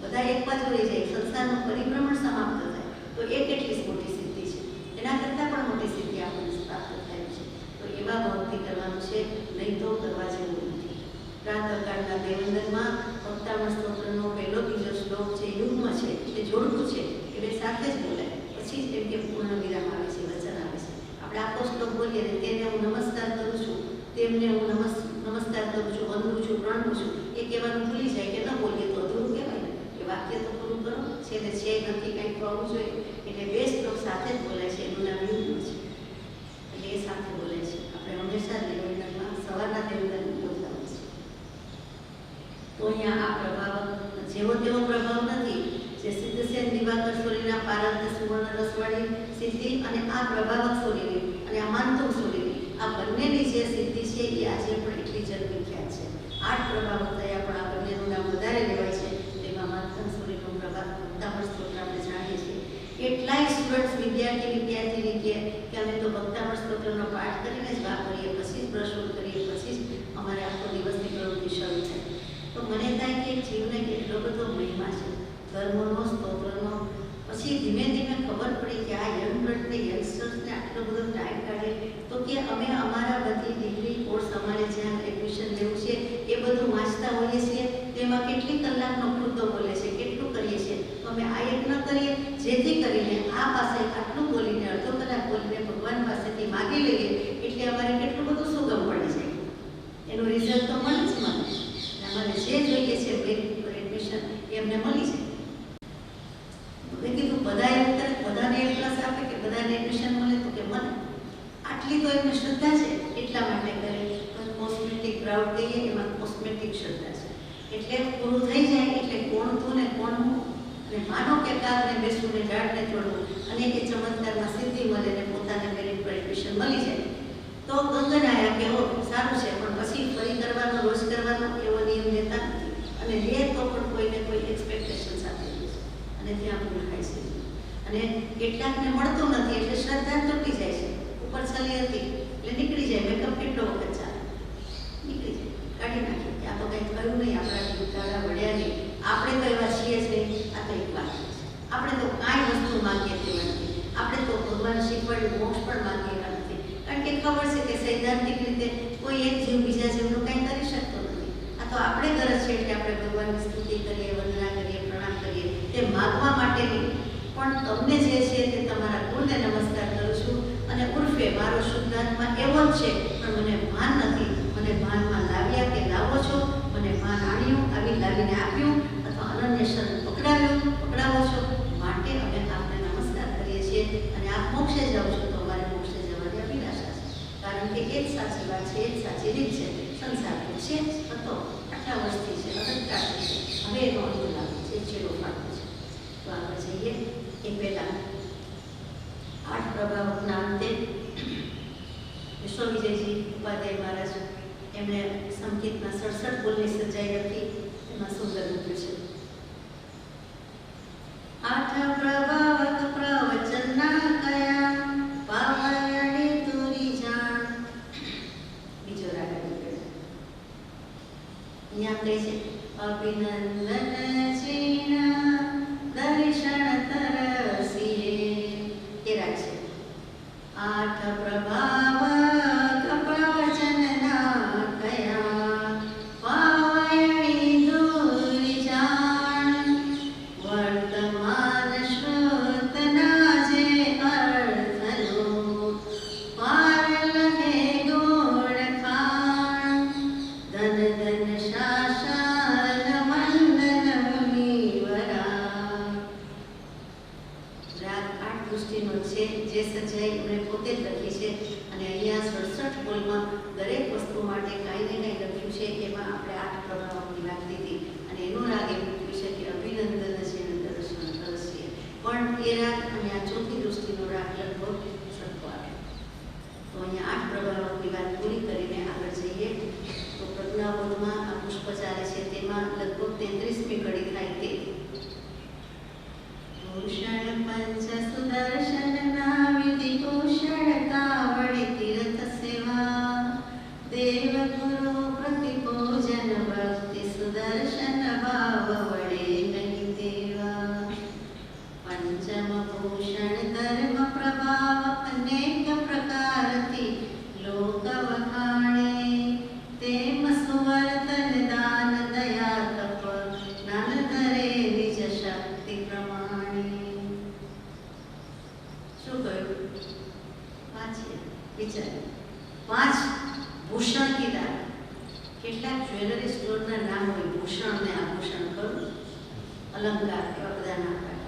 બધા એક બાજુ રહી જાય, સંસારનું પરિભ્રમણ સમાપ્ત થાય. તો એ કેટલી મોટી સિદ્ધિ છે. એના કરતાં પણ મોટી સિદ્ધિ આપણને પ્રાપ્ત થાય છે. તો એવા ભાવથી કરવાનું છે, નહીં તો કરવા જેવું નથી. પ્રાતઃકાળના દેવંદનમાં ભક્તાંબર સ્તોત્રનો પહેલો બીજો શ્લોક છે, યુગ્મ છે એટલે જોડકું છે, એ બે સાથે જ બોલાય. પછી જ એમ કે પૂર્ણ વિરામ આવે છે, વચન આવે છે. આપણે આખો શ્લોક બોલીએ ને તેને હું નમસ્કાર કરું છું, તેમને હું નમસ્કાર કરું છું, વંદું છું, પ્રણવું છું, એ કહેવાનું ભૂલી જાય કે ન બોલીએ તો અધૂરું કહેવાય ને. એ વાક્ય તો પૂરું કરો, છેલ્લે છે નથી કંઈક તો આવવું જોઈએ. એટલે બે શ્લોક સાથે જ બોલાય છે, એનું નામ યુગ્મ છે. એટલે એ સાથે બોલાય છે. આપણે હંમેશા દેવંદનમાં સવારના દેવંદન બોલતા હોય છે. તો અહીંયા આ પ્રભાવ જેવો તેવો પ્રભાવ નથી. જે સિદ્ધસેન દિવાકર સૂરીના પારંત સુવર્ણ રસવાળી સિદ્ધિ અને આ પ્રભાવક સૂરીની અને આ માનતુમ સૂરીની, આ બંનેની જે સિદ્ધિ છે એ આજે પણ એટલી જ વિખ્યાત છે. 8 પ્રભાવક થયા પણ આ બંનેનું નામ વધારે લેવાય છે. તેમાં માનતુમ સૂરીનું પ્રભાવ ભક્તાંબર સ્તોત્ર આપણે જાણીએ છીએ. કેટલાય સ્ટુડન્ટ્સ વિદ્યાર્થીની કહે કે અમે તો ભક્તાંબર સ્તોત્રનો પાઠ કરીને જ વાપરીએ, પછી જ બ્રશ કરીએ, પછી જ અમારે આખો દિવસની પ્રવૃત્તિ શરૂ થાય. તો મને થાય કે જીવને કેટલો બધો મહિમા છે ધર્મનો, સ્તોત્રનો. પછી ધીમે ધીમે ખબર પડી કે આ યંગ બ્લડને, યંગસ્ટર્સને આટલો બધો ટાઈમ કાઢે તો કે અમે અમારા બધી ડિગ્રી કોર્સ અમારે જ્યાં એડમિશન લેવું છે એ બધું વાંચતા હોઈએ છીએ. તેમાં કેટલી કલાકનો કૃતો બોલે છે, કેટલું કરીએ છીએ. તો અમે આ યજ્ઞ કરીએ જેથી કરીને આ પાસે આટલું બોલીને, અડધો કલાક બોલીને ભગવાન પાસેથી માગી લઈએ એટલે અમારે કેટલું બધું સુગમ પડી જાય. એનું રિઝલ્ટ તો મળે જ મને. અમારે જે જોઈએ છે એડમિશન એ અમને મળી જાય. મેં કીધું બધા એવું કરે, બધાને એ પ્લસ આપે કે બધાને એડમિશન મળે, તો કે મને આટલી તો એમને શ્રદ્ધા છે એટલા માટે કરે. કોસ્મેટિક પ્રાઉડ કહીએ એમાં કોસ્મેટિક શ્રદ્ધા છે. એટલે પૂરું થઈ જાય એટલે કોણ તું ને કોણ હું, અને માનો કે કાગને બેસવું ને ઝાડને તોડવું અને એ ચમત્કારમાં સિદ્ધિ મળે ને પોતાને મેરિટ પર એડમિશન મળી જાય તો ગંગનાયા કે હો સારું છે, પણ પછી ફરી કરવાનો, રોજ કરવાનો એવો નિયમ લેતા નથી. અને લે તો પણ કોઈને કોઈ એક્સપેક્ટેશન સાથે અને ત્યાં ભૂલ થાય છે. અને કેટલાકને મળતું નથી એટલે શ્રદ્ધા તૂટી જાય છે. ઉપર છલી હતી એટલે નીકળી જાય. મેકઅપ કેટલો વખત ચાલે, નીકળી જાય, કાઢી નાખીએ. ત્યાં તો કંઈ થયું નહીં, આપણા ઉતાળા વળ્યા નહીં. આપણે તો એવા છીએ જ નહીં. આ તો એક વાત છે. આપણે તો કાંઈ વસ્તુ માગીએ તેવા નથી. આપણે તો ભગવાન શીખવાડ્યું મોક્ષ પણ માગીએ એવા નથી. કારણ કે ખબર છે કે સૈદ્ધાંતિક રીતે કોઈ એક જીવ બીજા જીવનું કંઈ કરી શકતો નથી. આ તો આપણે ગરજ છે એટલે આપણે ભગવાનની સ્તુતિ કરીએ, વંદના કરીએ, પ્રણામ કરીએ. તે માગવા માટે નહીં, પણ તમને જે છે તે તમારા ગુણને નમસ્કાર કરું છું. અને ઉર્ફે મારો શુદ્ધાત્મા એવો જ છે પણ મને ભાન નથી. મને ભાનમાં લાવ્યા કે લાવો છો, મને ભાન આણ્યું, આવી લાવીને આપ્યું, અથવા અનન્ય શરણ પકડાવો છો, માટે અમે આપને નમસ્કાર કરીએ છીએ. અને આપ મોક્ષે જાઓ છો તો અમારે મોક્ષે જવાની અભિલાષા છે. કારણ કે એ જ સાચી વાત છે, એ જ સાચી રીત છે. સંસાર છે હતો આટલા વર્ષથી છે, અનંતકાળ છે. હવે એનો અંત લાગે છે, છેલ્લો ફાળો છે. તો આપણે જઈએ. એની પહેલાં 8 પ્રભાવકના અંતે વિશ્વવિજયજી ઉપાધ્યાય મહારાજ એમણે સંગીતના 67 બોલની સજાઈ હતી, એમાં સુંદર મૂક્યું છે. 8 પ્રભાવક પ્રવચનના કયા પાવયણી તુરી જાણ. બીજો રાગ અહીંયા કહે છે અભિનંદન ચીણા દર્શન તરસીએ, એ રાગ છે. 8 પ્રભાવક પ્રવચનના કયા પાવયણી તુરી જાણ વર્તમાન શ્રુતના જે અર્થનો પાર લહે ગુણ ખાણ ધન ધન શાસન મંડન મુનિવરા. રાગ 8 દૃષ્ટિનો છે, જે સજાઈ એમણે પોતે જ લખી છે અને અહીંયા 67 બોલમાં દરેક વસ્તુ માટે કાંઈ ને કાંઈ લખ્યું છે. એમાં આપણે 8 પ્રભાવકની વાત લીધી અને એનું રાગ એવું લખ્યું છે કે અભિનંદન છે દર્શન તરસીએ. પણ એ રાગ અને આ ચોથી દૃષ્ટિનો રાગ લગભગ સરખો આવે. તો અહીંયા 8 પ્રભાવકની વાત પૂરી કરીને આગળ જઈએ તો પ્રજ્ઞાબોધમાં આ પુષ્પ ચાલે છે, તેમાં લગભગ 33મી કડી થાય તે ભૂષણ પંચ સુદર્શનના વિધિ ભૂષણતા વડે તીર્થ સેવા દેવ ગુરુ પ્રતિપૂજન ભક્તિ સુદર્શન ભાવ વડે નહીં દેવા. પંચમ ભૂષણ ધર્મ પ્રભાવ અનેક પ્રકારથી લોક વખાણે તેમ સુવર્તન દાન દયા તપ જ્ઞાન ધરે નિજ શક્તિ પ્રમાણે. શું કહ્યું? વિચાર 5 ભૂષણ કીધા. કેટલાક જ્વેલરી સ્ટોરના નામ હોય ભૂષણ ને આભૂષણ, ખરું? અલંકાર એવા બધા નામ પાડે.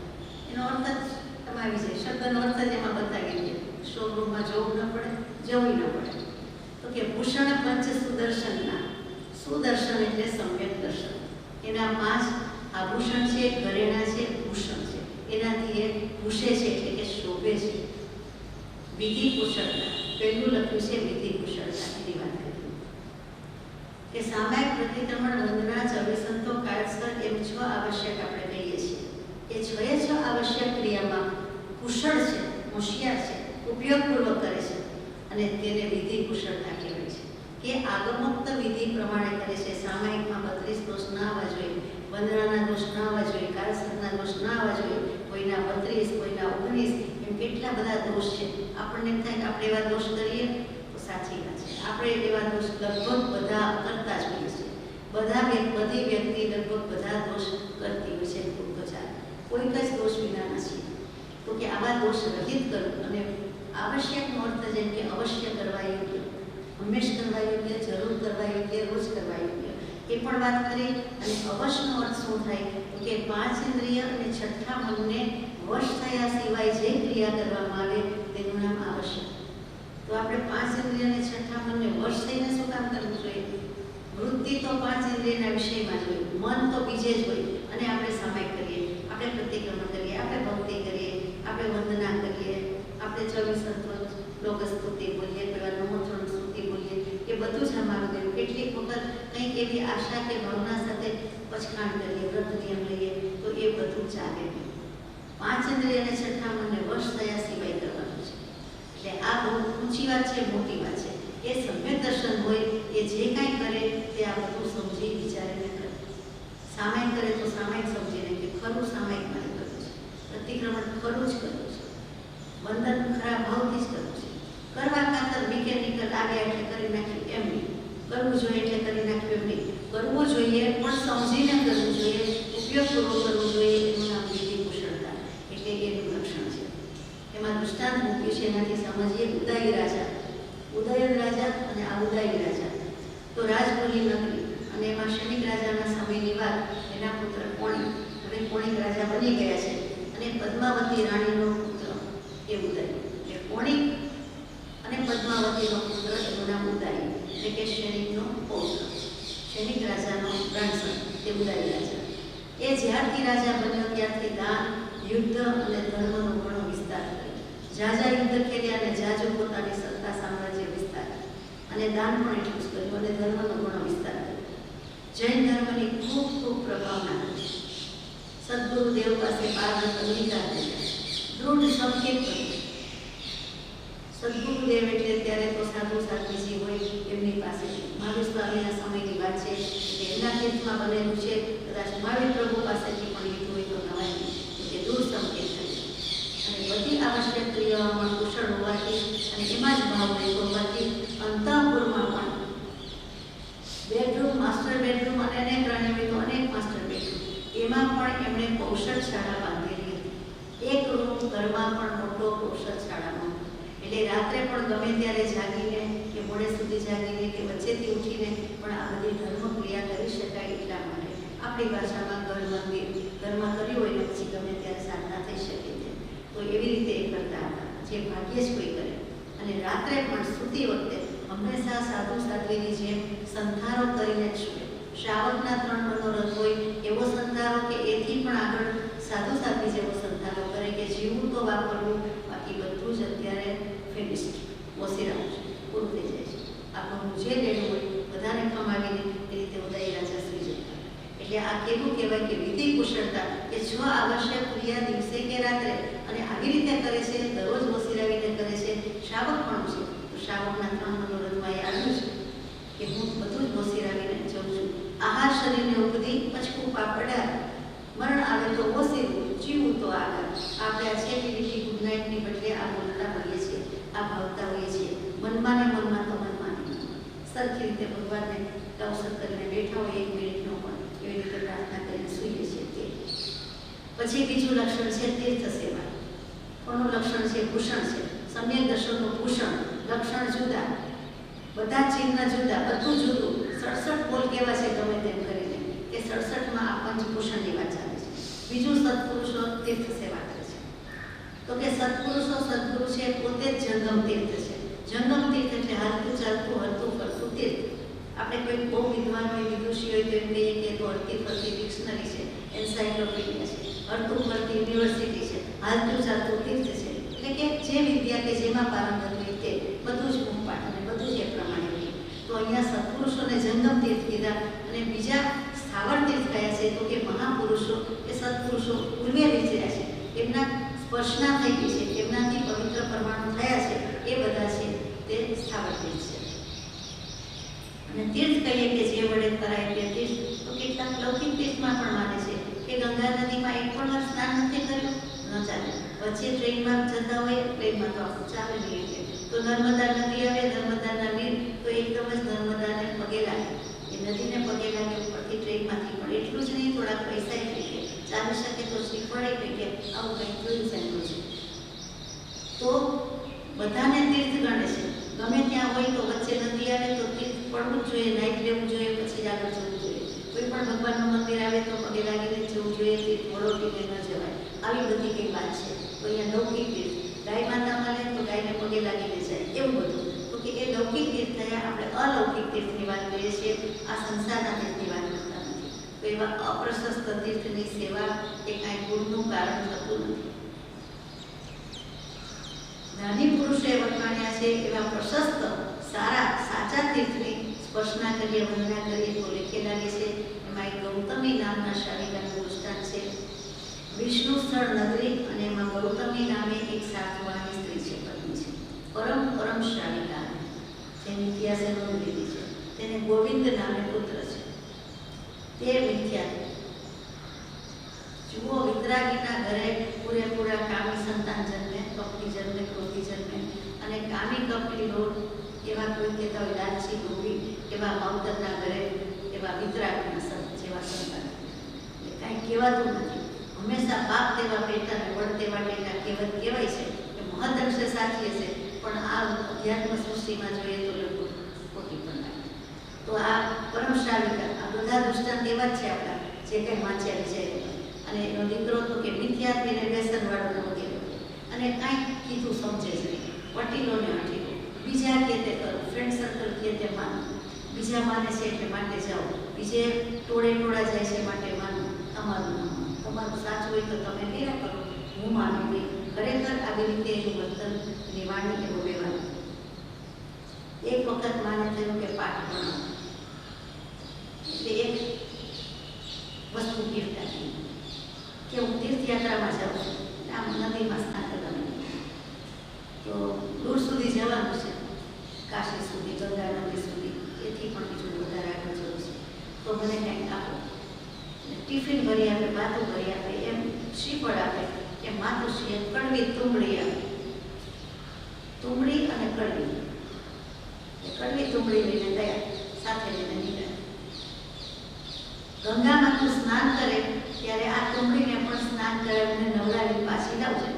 એનો અર્થ જ તમારી છે, શબ્દનો અર્થ જ એમાં બતાવી દે. શોરૂમમાં જવું ન પડે, જવું ન પડે. તો કે ભૂષણ પંચ સુદર્શનના, સુદર્શન એટલે સમ્યક દર્શન. એના 5 આભૂષણ છે, ઘરેણા છે, ભૂષણ છે. એનાથી એ ભૂષે છે એટલે કે શોભે છે. વિધિ કુશળતા, પહેલું લખ્યું છે વિધિ કુશળતા, એની વાત કરી કે સામાયિક પ્રતિક્રમણ વંદના ચવિસંતો કાળસર એમ 6 આવશ્યક આપણે કહીએ છીએ. એ 6 આવશ્યક ક્રિયામાં કુશળ છે, હોશિયાર છે, ઉપયોગપૂર્વક કરે છે અને તેને વિધિ કુશળતા કહેવાય છે. કે આગમોક્ત વિધિ પ્રમાણે કરે છે. સામાયિકમાં 32 દોષ ના આવવા જોઈએ, વંદનાના દોષ ના આવવા જોઈએ, કાળસરના દોષ ના આવવા જોઈએ, કોઈના 32, કોઈના 19, એમ કેટલા બધા દોષ છે. આપણને એમ થાય કે આપણે એવા દોષ કરીએ તો સાચી વાત છે. આપણે એવા દોષ લગભગ બધા કરતા જ હોઈએ છીએ. બધી વ્યક્તિ લગભગ બધા દોષ કરતી હોય છે. ખૂબ તો ચાલે, કોઈ જ દોષ વિના નથી. તો કે આવા દોષ રહિત કરવું અને આવશ્યકનો અર્થ જેમ કે અવશ્ય કરવા યોગ્ય, હંમેશ કરવા યોગ્ય, જરૂર કરવા યોગ્ય, રોજ કરવા યોગ્ય, એ પણ વાત કરી. અને અવશ્યનો અર્થ શું થાય? તો કે 5 ઇન્દ્રિય અને છઠ્ઠા મનને વશ થયા સિવાય જે ક્રિયા કરવામાં આવે તેનું નામ આવશ્યક. તો આપણે 5 ઇન્દ્રિય અને છઠ્ઠા મનને વશ થઈને શું કામ કરવું જોઈએ? વૃત્તિ તો 5 ઇન્દ્રિયના વિષયમાં જ હોય, મન તો બીજે જ હોય. અને આપણે સામાયિક કરીએ, આપણે પ્રતિક્રમણ કરીએ, આપણે ભક્તિ કરીએ, આપણે વંદના કરીએ, આપણે 24 લોક સ્તુતિ બોલીએ, પેલા નમોત્રણ સ્તુતિ બોલીએ, એ બધું જ અમારું ગયું. કેટલીક વખત કંઈક એવી આશા કે ભાવના સાથે પછખાણ કરીએ, વ્રત નિયમ લઈએ, તો એ બધું ચાલે નહીં. 5 ઇન્દ્રિય અને છઠ્ઠા મનને વશ થયા સિવાય કરવાનું છે. એટલે આ બહુ ઊંચી વાત છે, મોટી વાત છે. એ સમ્યક દર્શન હોય, એ જે કાંઈ કરે તે આ બધું સમજી વિચારીને કરે. સામાયિક કરે તો સામાયિક સમજીને કે ખરું સામાયિક મારે કરવું છે, પ્રતિક્રમણ ખરું જ કરવું છે, વંદન ખરા ભાવથી જ કરવું છે. કરવા ખાતર મિકેનિકલ આવ્યા એટલે કરી નાખ્યું એમ નહીં, કરવું જોઈએ એટલે કરી નાખ્યું એમ નહીં. કરવું જોઈએ પણ સમજીને કરવું જોઈએ, ઉપયોગપૂર્વક કરવું જોઈએ. એનું નામ વિધિ કુશળતા એટલે એનું લક્ષણ છે. એમાં દૃષ્ટાંત મૂક્યું છે, એનાથી સમજીએ. ઉદયી રાજા અને આ ઉદયી રાજા તો રાજપુરી નગરી, અને એમાં શનિક રાજાના સમયની વાત. એના પુત્ર કોણિક, હવે કોણિક રાજા બની ગયા છે અને પદ્માવતી રાણીનો પુત્ર એ ઉદય. એટલે કોણિક અને પદ્માવતીનો પુત્ર એનું નામ ઉદય, એટલે કે શનિકનો પૌત્ર, શનિક રાજાનો ગ્રાન્ડસન તે ઉદય રાજા. એ જ્યારથી રાજા બન્યો ત્યારથી દાન, યુદ્ધ અને ધર્મનો ઘણો વિસ્તાર કર્યો. ઝાઝા યુદ્ધ ખેલ્યા અને ઝાઝુ પોતાની સત્તા સામ્રાજ્ય વિસ્તાર્યું અને દાન પણ એટલું જ કર્યું અને ધર્મનો ઘણો વિસ્તાર કર્યો. જૈન ધર્મની ખૂબ ખૂબ પ્રભાવના હતી. સદગુરુદેવ પાસે પારદર્શક અધિકાર દૃઢ સંકેત કર્યો. સદગુરુદેવ એટલે ત્યારે તો સાધુ સાધ્વીજી હોય એમની પાસે મહાવીર સ્વામીના સમયની વાત છે કે એમના તીર્થમાં બનેલું છે. કદાચ મહાવીર પ્રભુ પાસેથી પણ લીધું હોય તો નવાય કે દૂર સંકેત થયું અને બધી આવશ્યક ક્રિયાઓમાં કુશળ હોવાથી અને એમાં જ ભાવ રહેતો હોવાથી અંતઃપુરમાં પણ બેડરૂમ, માસ્ટર બેડરૂમ અને અનેક રાણીઓ તો અનેક માસ્ટર બેડરૂમ એમાં પણ એમણે કૌશલ શાળા બાંધેલી હતી. એક રૂમ ઘરમાં પણ મોટો કૌશલ શાળાનો. એટલે રાત્રે પણ ગમે ત્યારે જાગીને કે મોડે સુધી જાગીને કે વચ્ચેથી ઉઠીને પણ આ બધી ધર્મ ક્રિયા કરી શકાય એટલા માટે આપણી ભાષામાં ઘર મંદિર ઘરમાં કર્યું હોય ને પછી ગમે ત્યારે સાધના થઈ શકે છે. તો એવી રીતે એ કરતા હતા જે ભાગ્યે જ કોઈ કરે. અને રાત્રે પણ સૂતી વખતે હંમેશા સાધુ સાધ્વીની જેમ સંધારો કરીને જ સૂવે. શ્રાવકના 3 મનોરથ હોય એવો સંધારો કે એથી પણ આગળ સાધુ સાધ્વી જેવો સંધારો કરે કે જીવવું તો વાપરવું, બાકી બધું જ અત્યારે ફિનિશ્ડ ઓસી છે, પૂરું થઈ જાય છે. આપણું જે લેણું હોય બધાને કમાવીને એ રીતે ઉદય રાજા સુઈ જતા. એટલે આ કેવું કહેવાય કે વિધિ કુશળતા કે જો આવશ્યક ક્રિયા દિવસે કે રાત્રે અને આવી રીતે કરે છે, દરરોજ ઓસીરાવીને કરે છે. શ્રાવક પણ છે તો શ્રાવકના 3 મનોરથમાં એ આવ્યું છે કે હું બધું જ ઓસીરાવીને જઉં છું. આહાર શરીરને ઉપદી પચકું પાપડા, મરણ આવે તો ઓસીરું, જીવું તો આગળ. આપણે આ છેલ્લી લીટી ગુડ નાઇટની બદલે આ બોલતા હોઈએ છીએ, આ ભાવતા હોઈએ છીએ. મનમાં ને મનમાં તો મનમાં સરખી રીતે ભગવાનને અવસર કરીને બેઠા હોય 1 મિનિટનો પણ એવી રીતે પ્રાર્થના કરીને સૂઈએ છીએ. તે પછી બીજું લક્ષણ છે તીર્થ સેવા. કોનું લક્ષણ છે? ભૂષણ છે. સમ્યક દર્શનનું ભૂષણ. લક્ષણ જુદા, બધા ચિહ્ન જુદા, બધું જુદું. 67 બોલ કેવા છે ગમે તેમ કરીને કે 67માં આ પંચભૂષણની વાત ચાલે છે. બીજું સત્પુરુષો તીર્થ સેવા કરે છે. તો કે સત્પુરુષો સદગુરુ છે પોતે જ જંગમ તીર્થ છે. જંગમ તીર્થ એટલે હાલતું ચાલતું હરતું ફરતું તીર્થ. આપણે કોઈ બહુ વિદ્વાન હોય, વિદુષી હોય તો એમ કહીએ કે તો હરતી ફરતી ડિક્શનરી છે, એન્સાઇક્લોપીડિયા છે, હરતું ફરતી યુનિવર્સિટી છે, હાલતું ચાલતું તીર્થ છે. એટલે કે જે વિદ્યા કે જેમાં પારંગત હોય તે બધું જ મુખપાઠ અને બધું જ એ પ્રમાણે હોય. તો અહીંયા સત્પુરુષોને જંગમ તીર્થ કીધા. અને બીજા સ્થાવર તીર્થ કયા છે? તો કે મહાપુરુષો કે સત્પુરુષો પૂર્વે વિચર્યા છે, એમના સ્પર્શના થઈ ગઈ છે, એમનાથી પવિત્ર પરમાણુ થયા છે, એ બધા છે તે સ્થાવર તીર્થ છે. અને તીર્થ કહીએ કે જે વડે કરાય તે તીર્થ. તો કેટલાક લૌકિક તીર્થમાં પણ માને છે કે ગંગા નદીમાં એક પણ વાર સ્નાન નથી કર્યું ન ચાલે. વચ્ચે ટ્રેનમાં જતા હોય, ટ્રેનમાં તો આપણું ચાલે નહીં એટલે તો નર્મદા નદી આવે, નર્મદાના નીર તો એકદમ જ નર્મદાને પગે લાગે. એ નદીને પગે લાગે ઉપરથી ટ્રેનમાંથી. પણ એટલું જ નહીં, થોડાક પૈસા થઈ કે ચાલી શકે તો શ્રીફળે કંઈ કે આવું કંઈક જોયું સાંભળ્યું છે. તો બધાને તીર્થ ગણે છે. ગમે ત્યાં હોય તો વચ્ચે નદી આવે તો તીર્થ પડવું જ જોઈએ, નાઈટ લેવું જોઈએ, પછી આગળ જવું જોઈએ. કોઈ પણ ભગવાનનું મંદિર આવે તો પગે લાગીને જવું જોઈએ, તીર્થ વળોટીને ન જવાય. આવી બધી કંઈ વાત છે. તો અહીંયા લૌકિક તીર્થ, ગાય માતા મળે તો ગાયને પગે લાગીને જાય, એવું બધું. તો કે એ લૌકિક તીર્થ થયા. આપણે અલૌકિક તીર્થની વાત કરીએ છીએ, આ સંસારના તીર્થની વાત કરતા નથી. તો એવા અપ્રશસ્ત તીર્થની સેવા એ કાંઈ ગુણનું કારણ થતું નથી. જ્ઞાની પુરુષોએ વખાણ્યા છે એવા પ્રશસ્ત સારા સાચા તીર્થની સ્પર્શના કરીએ, વંદના કરીએ તો લેખે લાગે છે. એમાં એક ગૌતમી નામના શાલિકાનું દૃષ્ટાંત છે. વિષ્ણુ સ્થળ નગરી અને એમાં ગૌતમી નામે એક સાધુવાની સ્ત્રી છે, પત્ની છે, પરમ પરમ શાલિકા, જેની ઇતિહાસે નોંધ લીધી છે. તેને ગોવિંદ નામે પુત્ર છે. તે મિથ્યા જુઓ, વિતરાગીના ઘરે પૂરેપૂરા કામી સંતાન જન્મે, કપટી જન્મે, ક્રોધી જન્મે. અને કામી કપટી લોટ એવા કોઈ કહેતા હોય લાલચી ગોપી, એવા માવતરના ઘરે એવા વિતરાગીના સંત જેવા સંતાન. એટલે કાંઈ કહેવાતું નથી. હંમેશા બાપ તેવા પેટા ને વડ તેવા ટેટા કહેવત કહેવાય છે કે મહદઅંશે સાચી હશે, પણ આ અધ્યાત્મ સૃષ્ટિમાં જોઈએ તો લોકો ખોટી પણ લાગે. તો આ પરમ શાલિકા, આ બધા દૃષ્ટાંત એવા જ છે આપણા જે કંઈ વાંચ્યા વિચાર્યા. અને એનો દીકરો તો કે મિથ્યાત્મીને વ્યસનવાળો વગેરે. અને કાંઈક કીધું સમજે જ નહીં, વટીલો ને અટીલો. બીજા કે તે કરો, ફ્રેન્ડ સર્કલ કે તે માનો, બીજા માને છે એટલે માટે જાઓ, બીજે ટોળે ટોળા જાય છે માટે માનો, તમારું નામ. તમારું સાચું હોય તો તમે કર્યા કરો, હું માનું નહીં. ખરેખર આવી રીતે એનું વર્તન નિવાણી એવું રહેવાનું. એક વખત માને થયું કે પાઠ ભણાવો, એટલે એક વસ્તુ ગિફ્ટ આપી કે હું તીર્થયાત્રામાં જાઉં છું, આમ નદીમાં સ્નાન કરવાનું, તો દૂર સુધી જવાનું છે, કાશી સુધી, ગંગા નદી સુધી, એથી પણ બીજું વધારે આગળ જવું છે, તો મને કંઈક આપો. ટિફિન ભરી આપે, બાતું ભરી આપે, એમ શ્રીફળ આપે, એમ માતુશ્રીએ કડવી તુંબડી આપે. તુંબડી અને કડવી, કડવી તુંબડી લઈને ગયા, સાથે લઈને નીકળ્યા. ગંગામાં તું સ્નાન કરે ત્યારે આ તુંબડીને પણ સ્નાન કરાવીને નવડાવી પાછી લાવજે.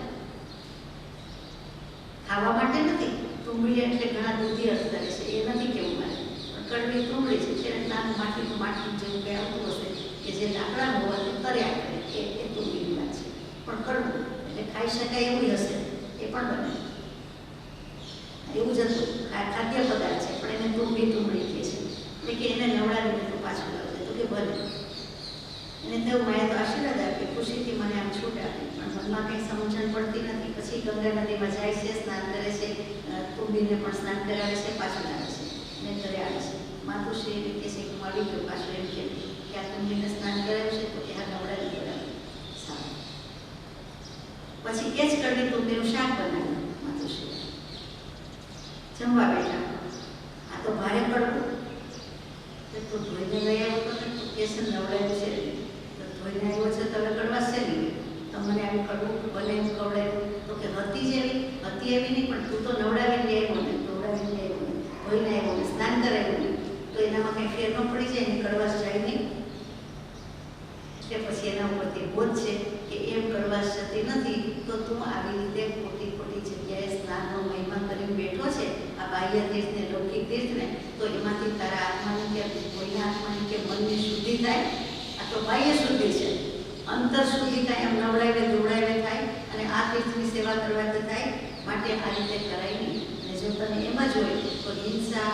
ખાવા માટે નથી, તુંબડી એટલે ઘણા દૂધી અર્થ કરે છે, એ નથી કેવું મારે, પણ કડવી તુંબડી છે, ત્યારે નાનું માટીનું જેવું કંઈ આવતું હશે કે જે લાકડાનું હોવાથી કર્યા કરે, એ તુંબડીની વાત છે. પણ કડવું એટલે ખાઈ શકાય એવું હશે, એ પણ બને. એવું જ હતું, ખાદ્ય પદાર્થ છે, પણ એને તુંબડી કહે છે, એટલે કે એને નવડાવીને તો પાછું લાવજે. તો કે ભલે. એને તેવું માએ તો આશીર્વાદ આપ્યો, ખુશીથી મને આમ છૂટ આપી, પણ મનમાં કંઈ સમજણ પડતી નથી. પછી ગંગા નદીમાં જાય છે, સ્નાન કરે છે, તુંબીને પણ સ્નાન કરાવે છે, પાછું લાવે છે અને ઘરે આવે છે. માતુશ્રી એવી કહે છે કે હું આવી ગયો, પાછું એમ કે આ તુંબીને સ્નાન કરાવ્યું છે, તો કે આ નવડાવી કરાવ્યું. સારું. પછી એ જ કડવી તુંબીનું શાક બનાવ્યું માતુશ્રી. જમવા બેઠા, આ તો ભારે પડવું, તો ધોઈને લઈ આવ્યો તો ને, કે છે નવડાવ્યું છે, તો ધોઈને આવ્યો છે તો હવે કડવાશ છે નહીં, તો મને આવી કડવું બનાવ્યું, ખવડાવ્યું, તો કે હતી જેવી હતી એવી નહીં, પણ તું તો નવડાવીને આવ્યો ને, ધોવડાવીને આવ્યો ને, ધોઈને આવ્યો ને, સ્નાન કરાવ્યું ને, તો એનામાં કંઈ ફેર ન પડી જાય ને, કડવાશ જાય નહીં. એટલે પછી એના ઉપરથી બોધ છે કે એમ કડવાશ જતી નથી, તો તું આવી રીતે ખોટી ખોટી જગ્યાએ સ્નાનનો મહિમા કરીને બેઠો છે, આ બાહ્ય તીર્થને, લૌકિક તીર્થને, તો એમાંથી તારા આત્માની કે કોઈના આત્માની કે મનની શુદ્ધિ થાય. આ તો બાહ્ય શુદ્ધિ છે, અંતર શુદ્ધિ થાય, એમ નવડાવે દોડાવે થાય, અને આ તીર્થની સેવા કરવાથી થાય. માટે આ રીતે કરાય નહીં. અને જો તને એમ જ હોય તો હિંસા,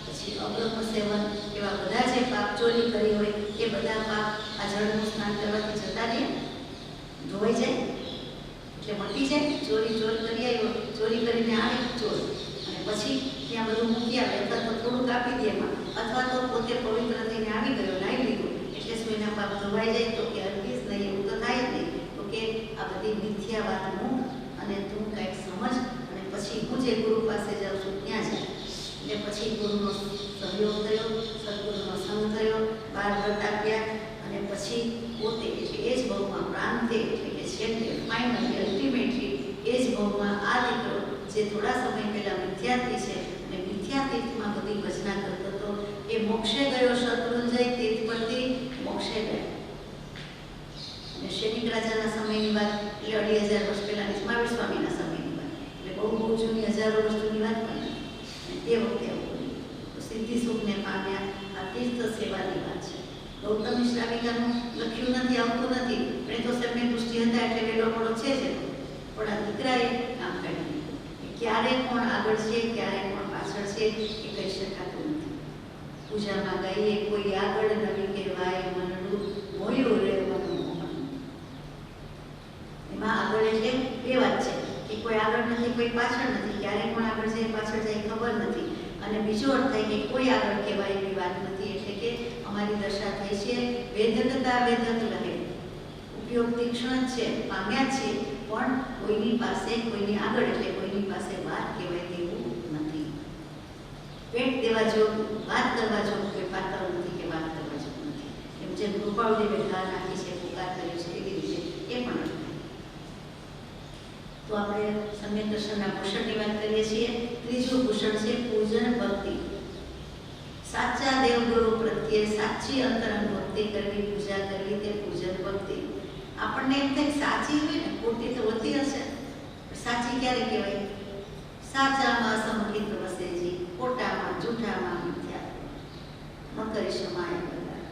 પછી અબ્રહ્મ સેવન, એવા બધા જે પાપ, ચોરી કરી હોય એ બધા પાપ આ જળનું સ્નાન કરવાથી જતા રહે, ધોવાઈ જાય, એટલે મટી જાય. ચોર કરી આવ્યો, ચોરી કરીને આવે ચોર, અને પછી ત્યાં બધું મૂકી આવે, અથવા તો થોડુંક આપી દે એમાં, અથવા તો પોતે પવિત્ર થઈને આવી ગયો, નાઈ લીધું, એટલે શું એના પાપ ધોવાઈ જાય? તો કે અરગીશ નહીં, એવું તો થાય જ નહીં. તો કે આ બધી મિથ્યા વાત મૂક અને તું કંઈક સમજ, અને પછી હું જે ગુરુ પાસે જાઉં છું ત્યાં જાય. એટલે પછી ગુરુનો સહયોગ થયો, સદગુરુનો સંગ થયો, 12 વ્રત આપ્યા, અને પછી પોતે એટલે એ જ ભાવમાં પ્રાંતે, એટલે કે છેલ્લે ફાઇનલી અલ્ટિમેટલી એ જ ભાવમાં આ દીકરો જે થોડા સમય પહેલા મિથ્યાથી છે અને મિથ્યાતીર્થમાં બધી ભજના કરતો હતો, એ મોક્ષે ગયો. શત્રુંજય તીર્થ પરથી મોક્ષે ગયો. અને શૈનિક રાજાના સમયની વાત, એટલે 2500 વર્ષ પહેલાની મહાવીર સ્વામીના સમયની વાત, એટલે બહુ જૂની, હજારો વર્ષ જૂની વાત પણ નથી. તે વખતે આવું તો સિદ્ધિ સુખને પામ્યા. આ તીર્થ સેવાની વાત છે. ગૌતમ શ્રાવિકાનું લખ્યું નથી, આવતું નથી, પણ એ તો સમ્યક દૃષ્ટિ હતા એટલે વેલો મોડો છે જ. પણ આ દીકરાએ કામ કર્યું. ક્યારે કોણ આગળ છે, ક્યારે કોણ પાછળ છે, એ કહી શકાતું નથી. પૂજામાં ગાઈએ, કોઈ આગળ નવી કહેવાય મનડું, મોયું રે મનમોહન. એમાં આગળ એટલે બે વાત છે કે કોઈ આગળ નથી, કોઈ પાછળ નથી, ક્યારે કોણ આગળ જાય પાછળ જાય ખબર નથી. અને બીજો અર્થ થાય કે કોઈ આગળ કહેવાય એવી વાત નથી, એટલે કે અમારી દશા થઈ છે વેદકતા વેદક રહે, ઉપયોગ તીક્ષ્ણ છે, પામ્યા છે, પણ કોઈની પાસે, કોઈની આગળ એટલે કોઈની પાસે વાત કહેવાય તેવું નથી. પેટ દેવા જેવું, વાત કરવા જેવું કોઈ પાત્ર નથી કે વાત કરવા જેવું નથી. એમ જેમ કૃપાળુદેવે ઘા નાખી છે, પુકાર કર્યો છે, એવી રીતે એ પણ નથી. તો આપણે સમ્યક દર્શનના ભૂષણની વાત કરીએ છીએ. ત્રીજું ભૂષણ છે પૂજન ભક્તિ. સાચા દેવગુરુ પ્રત્યે સાચી અંતરંગ ભક્તિ કરવી, પૂજા કરવી, તે પૂજન ભક્તિ. આપણને એમ થાય સાચી હોય ને, ખોટી તો હોતી હશે, સાચી ક્યારે કહેવાય? સાચામાં સંકિત વસેજી, ખોટામાં જૂઠામાં મિથ્યા ન કરી શમાય બધા.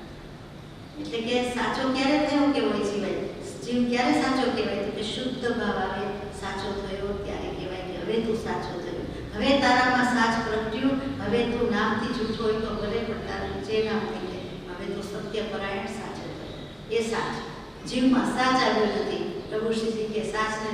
એટલે કે સાચો ક્યારે થયો કહેવાય જીવાય? જીવ ક્યારે સાચો કહેવાય? તો કે શુદ્ધ ભાવ આવે, સાચો થયો ત્યારે કહેવાય કે હવે તું સાચો થયો, હવે તારામાં સાચ પ્રગટ્યું, હવે તું નામથી જૂઠો હોય તો ભલે, પણ તારું જે નામથી કહે હવે તું સત્યપરાયણ સાચો થયો. એ સાચ જીવમાં સાચ આવ્યો નથી. પ્રભુ શ્રીજી કે સાચને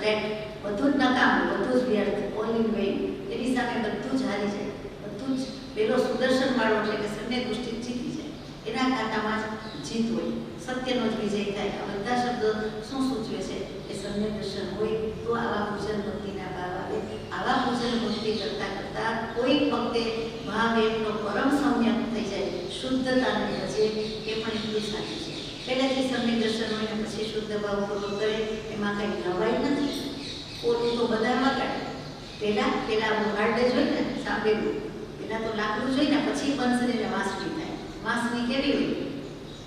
ફ્લેટ, બધું જ નકામું, બધું જ વ્યર્થ, ઓલ ઇન વેઇન. એની સામે બધું જ હારી જાય, બધું જ પેલો સુદર્શન વાળો એટલે કે સમ્યક દૃષ્ટિ જીતી જાય. એના ખાતામાં જ જીત હોય, સત્યનો જ વિજય થાય. આ બધા શબ્દો શું સૂચવે છે? એ સમ્યક દર્શન હોય તો આવા પૂજન ભક્તિના ભાવ આવે. આવા પૂજન ભક્તિ કરતાં કરતાં કોઈક વખતે ભાવ એટલો પરમ સમ્યક થઈ જાય, શુદ્ધતાને ભજે, એ પણ એટલું સાચું છે. પહેલાંથી સમ્યક દર્શન હોય ને પછી શુદ્ધ ભાવ પૂરો કરે, એમાં કંઈ નવાઈ નથી. ઓલું તો બધામાં કાઢે. પહેલાં હાર્ડ જ હોય ને, સાંભળેલું પહેલાં તો લાકડું જોઈ ને પછી બંસરી ને વાંસળી થાય. વાંસળી કેવી હોય?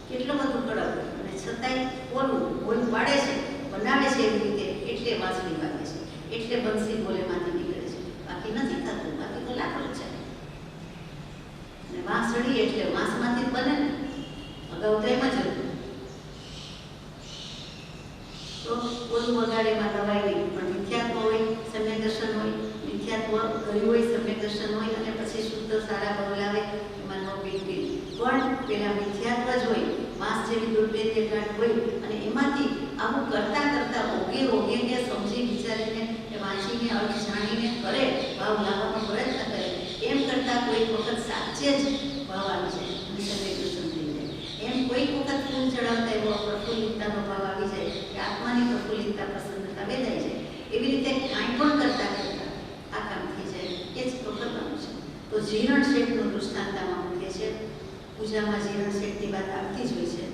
કેટલું બધું કડક હોય, અને છતાંય ઓલું બોલ પાડે છે, બનાવે છે એવી રીતે, એટલે વાંસળી વાગે છે, એટલે બંસરી બોલેમાંથી નીકળે છે. બાકી નથી થતું, બાકી તો લાકડું છે. અને વાંસળી એટલે વાંસમાંથી જ બને ને, અગાઉ તો એમ જ હતું. તો ઓલું વગાડેમાં દવાઈ નહીં, પણ મિથ્યાત્વ હોય, સમ્યક દર્શન હોય, મિથ્યાત્વ કર્યું હોય, સમ્યક દર્શન હોય, અને પછી શુદ્ધ સારા ભાવ લાવે, એમાં નો બિગ ડીલ. પણ પેલા મિથ્યાત્વ જ હોય, માંસ જેવી દુર્ભેદ્ય ગાંઠ હોય, અને એમાંથી આવું કરતા કરતા ઓગે કે સમજી વિચારીને એ વાંચીને અર્થ જાણીને કરે, ભાવ લાવવાનો પ્રયત્ન કરે, એમ કરતાં કોઈક વખત સાચે જ ભાવ આવી જાય અને સમ્યક દર્શન થઈ જાય. એમ કોઈક વખત ફૂલ ચડાવતા એવો પ્રફુલ્લિતતાનો ભાવ આવી જાય કે આત્માની પ્રફુલ્લિતતા પ્રસન્નતા વેદાઈ જાય. એવી રીતે કાંઈ પણ કરતા કરતા આ કામ થઈ જાય, એ જ તો કરવાનું છે. તો જીરણ શેઠનું દૃષ્ટાંતમાં મૂકે છે. પૂજામાં જીરણ શેઠની વાત આવતી જ હોય છે.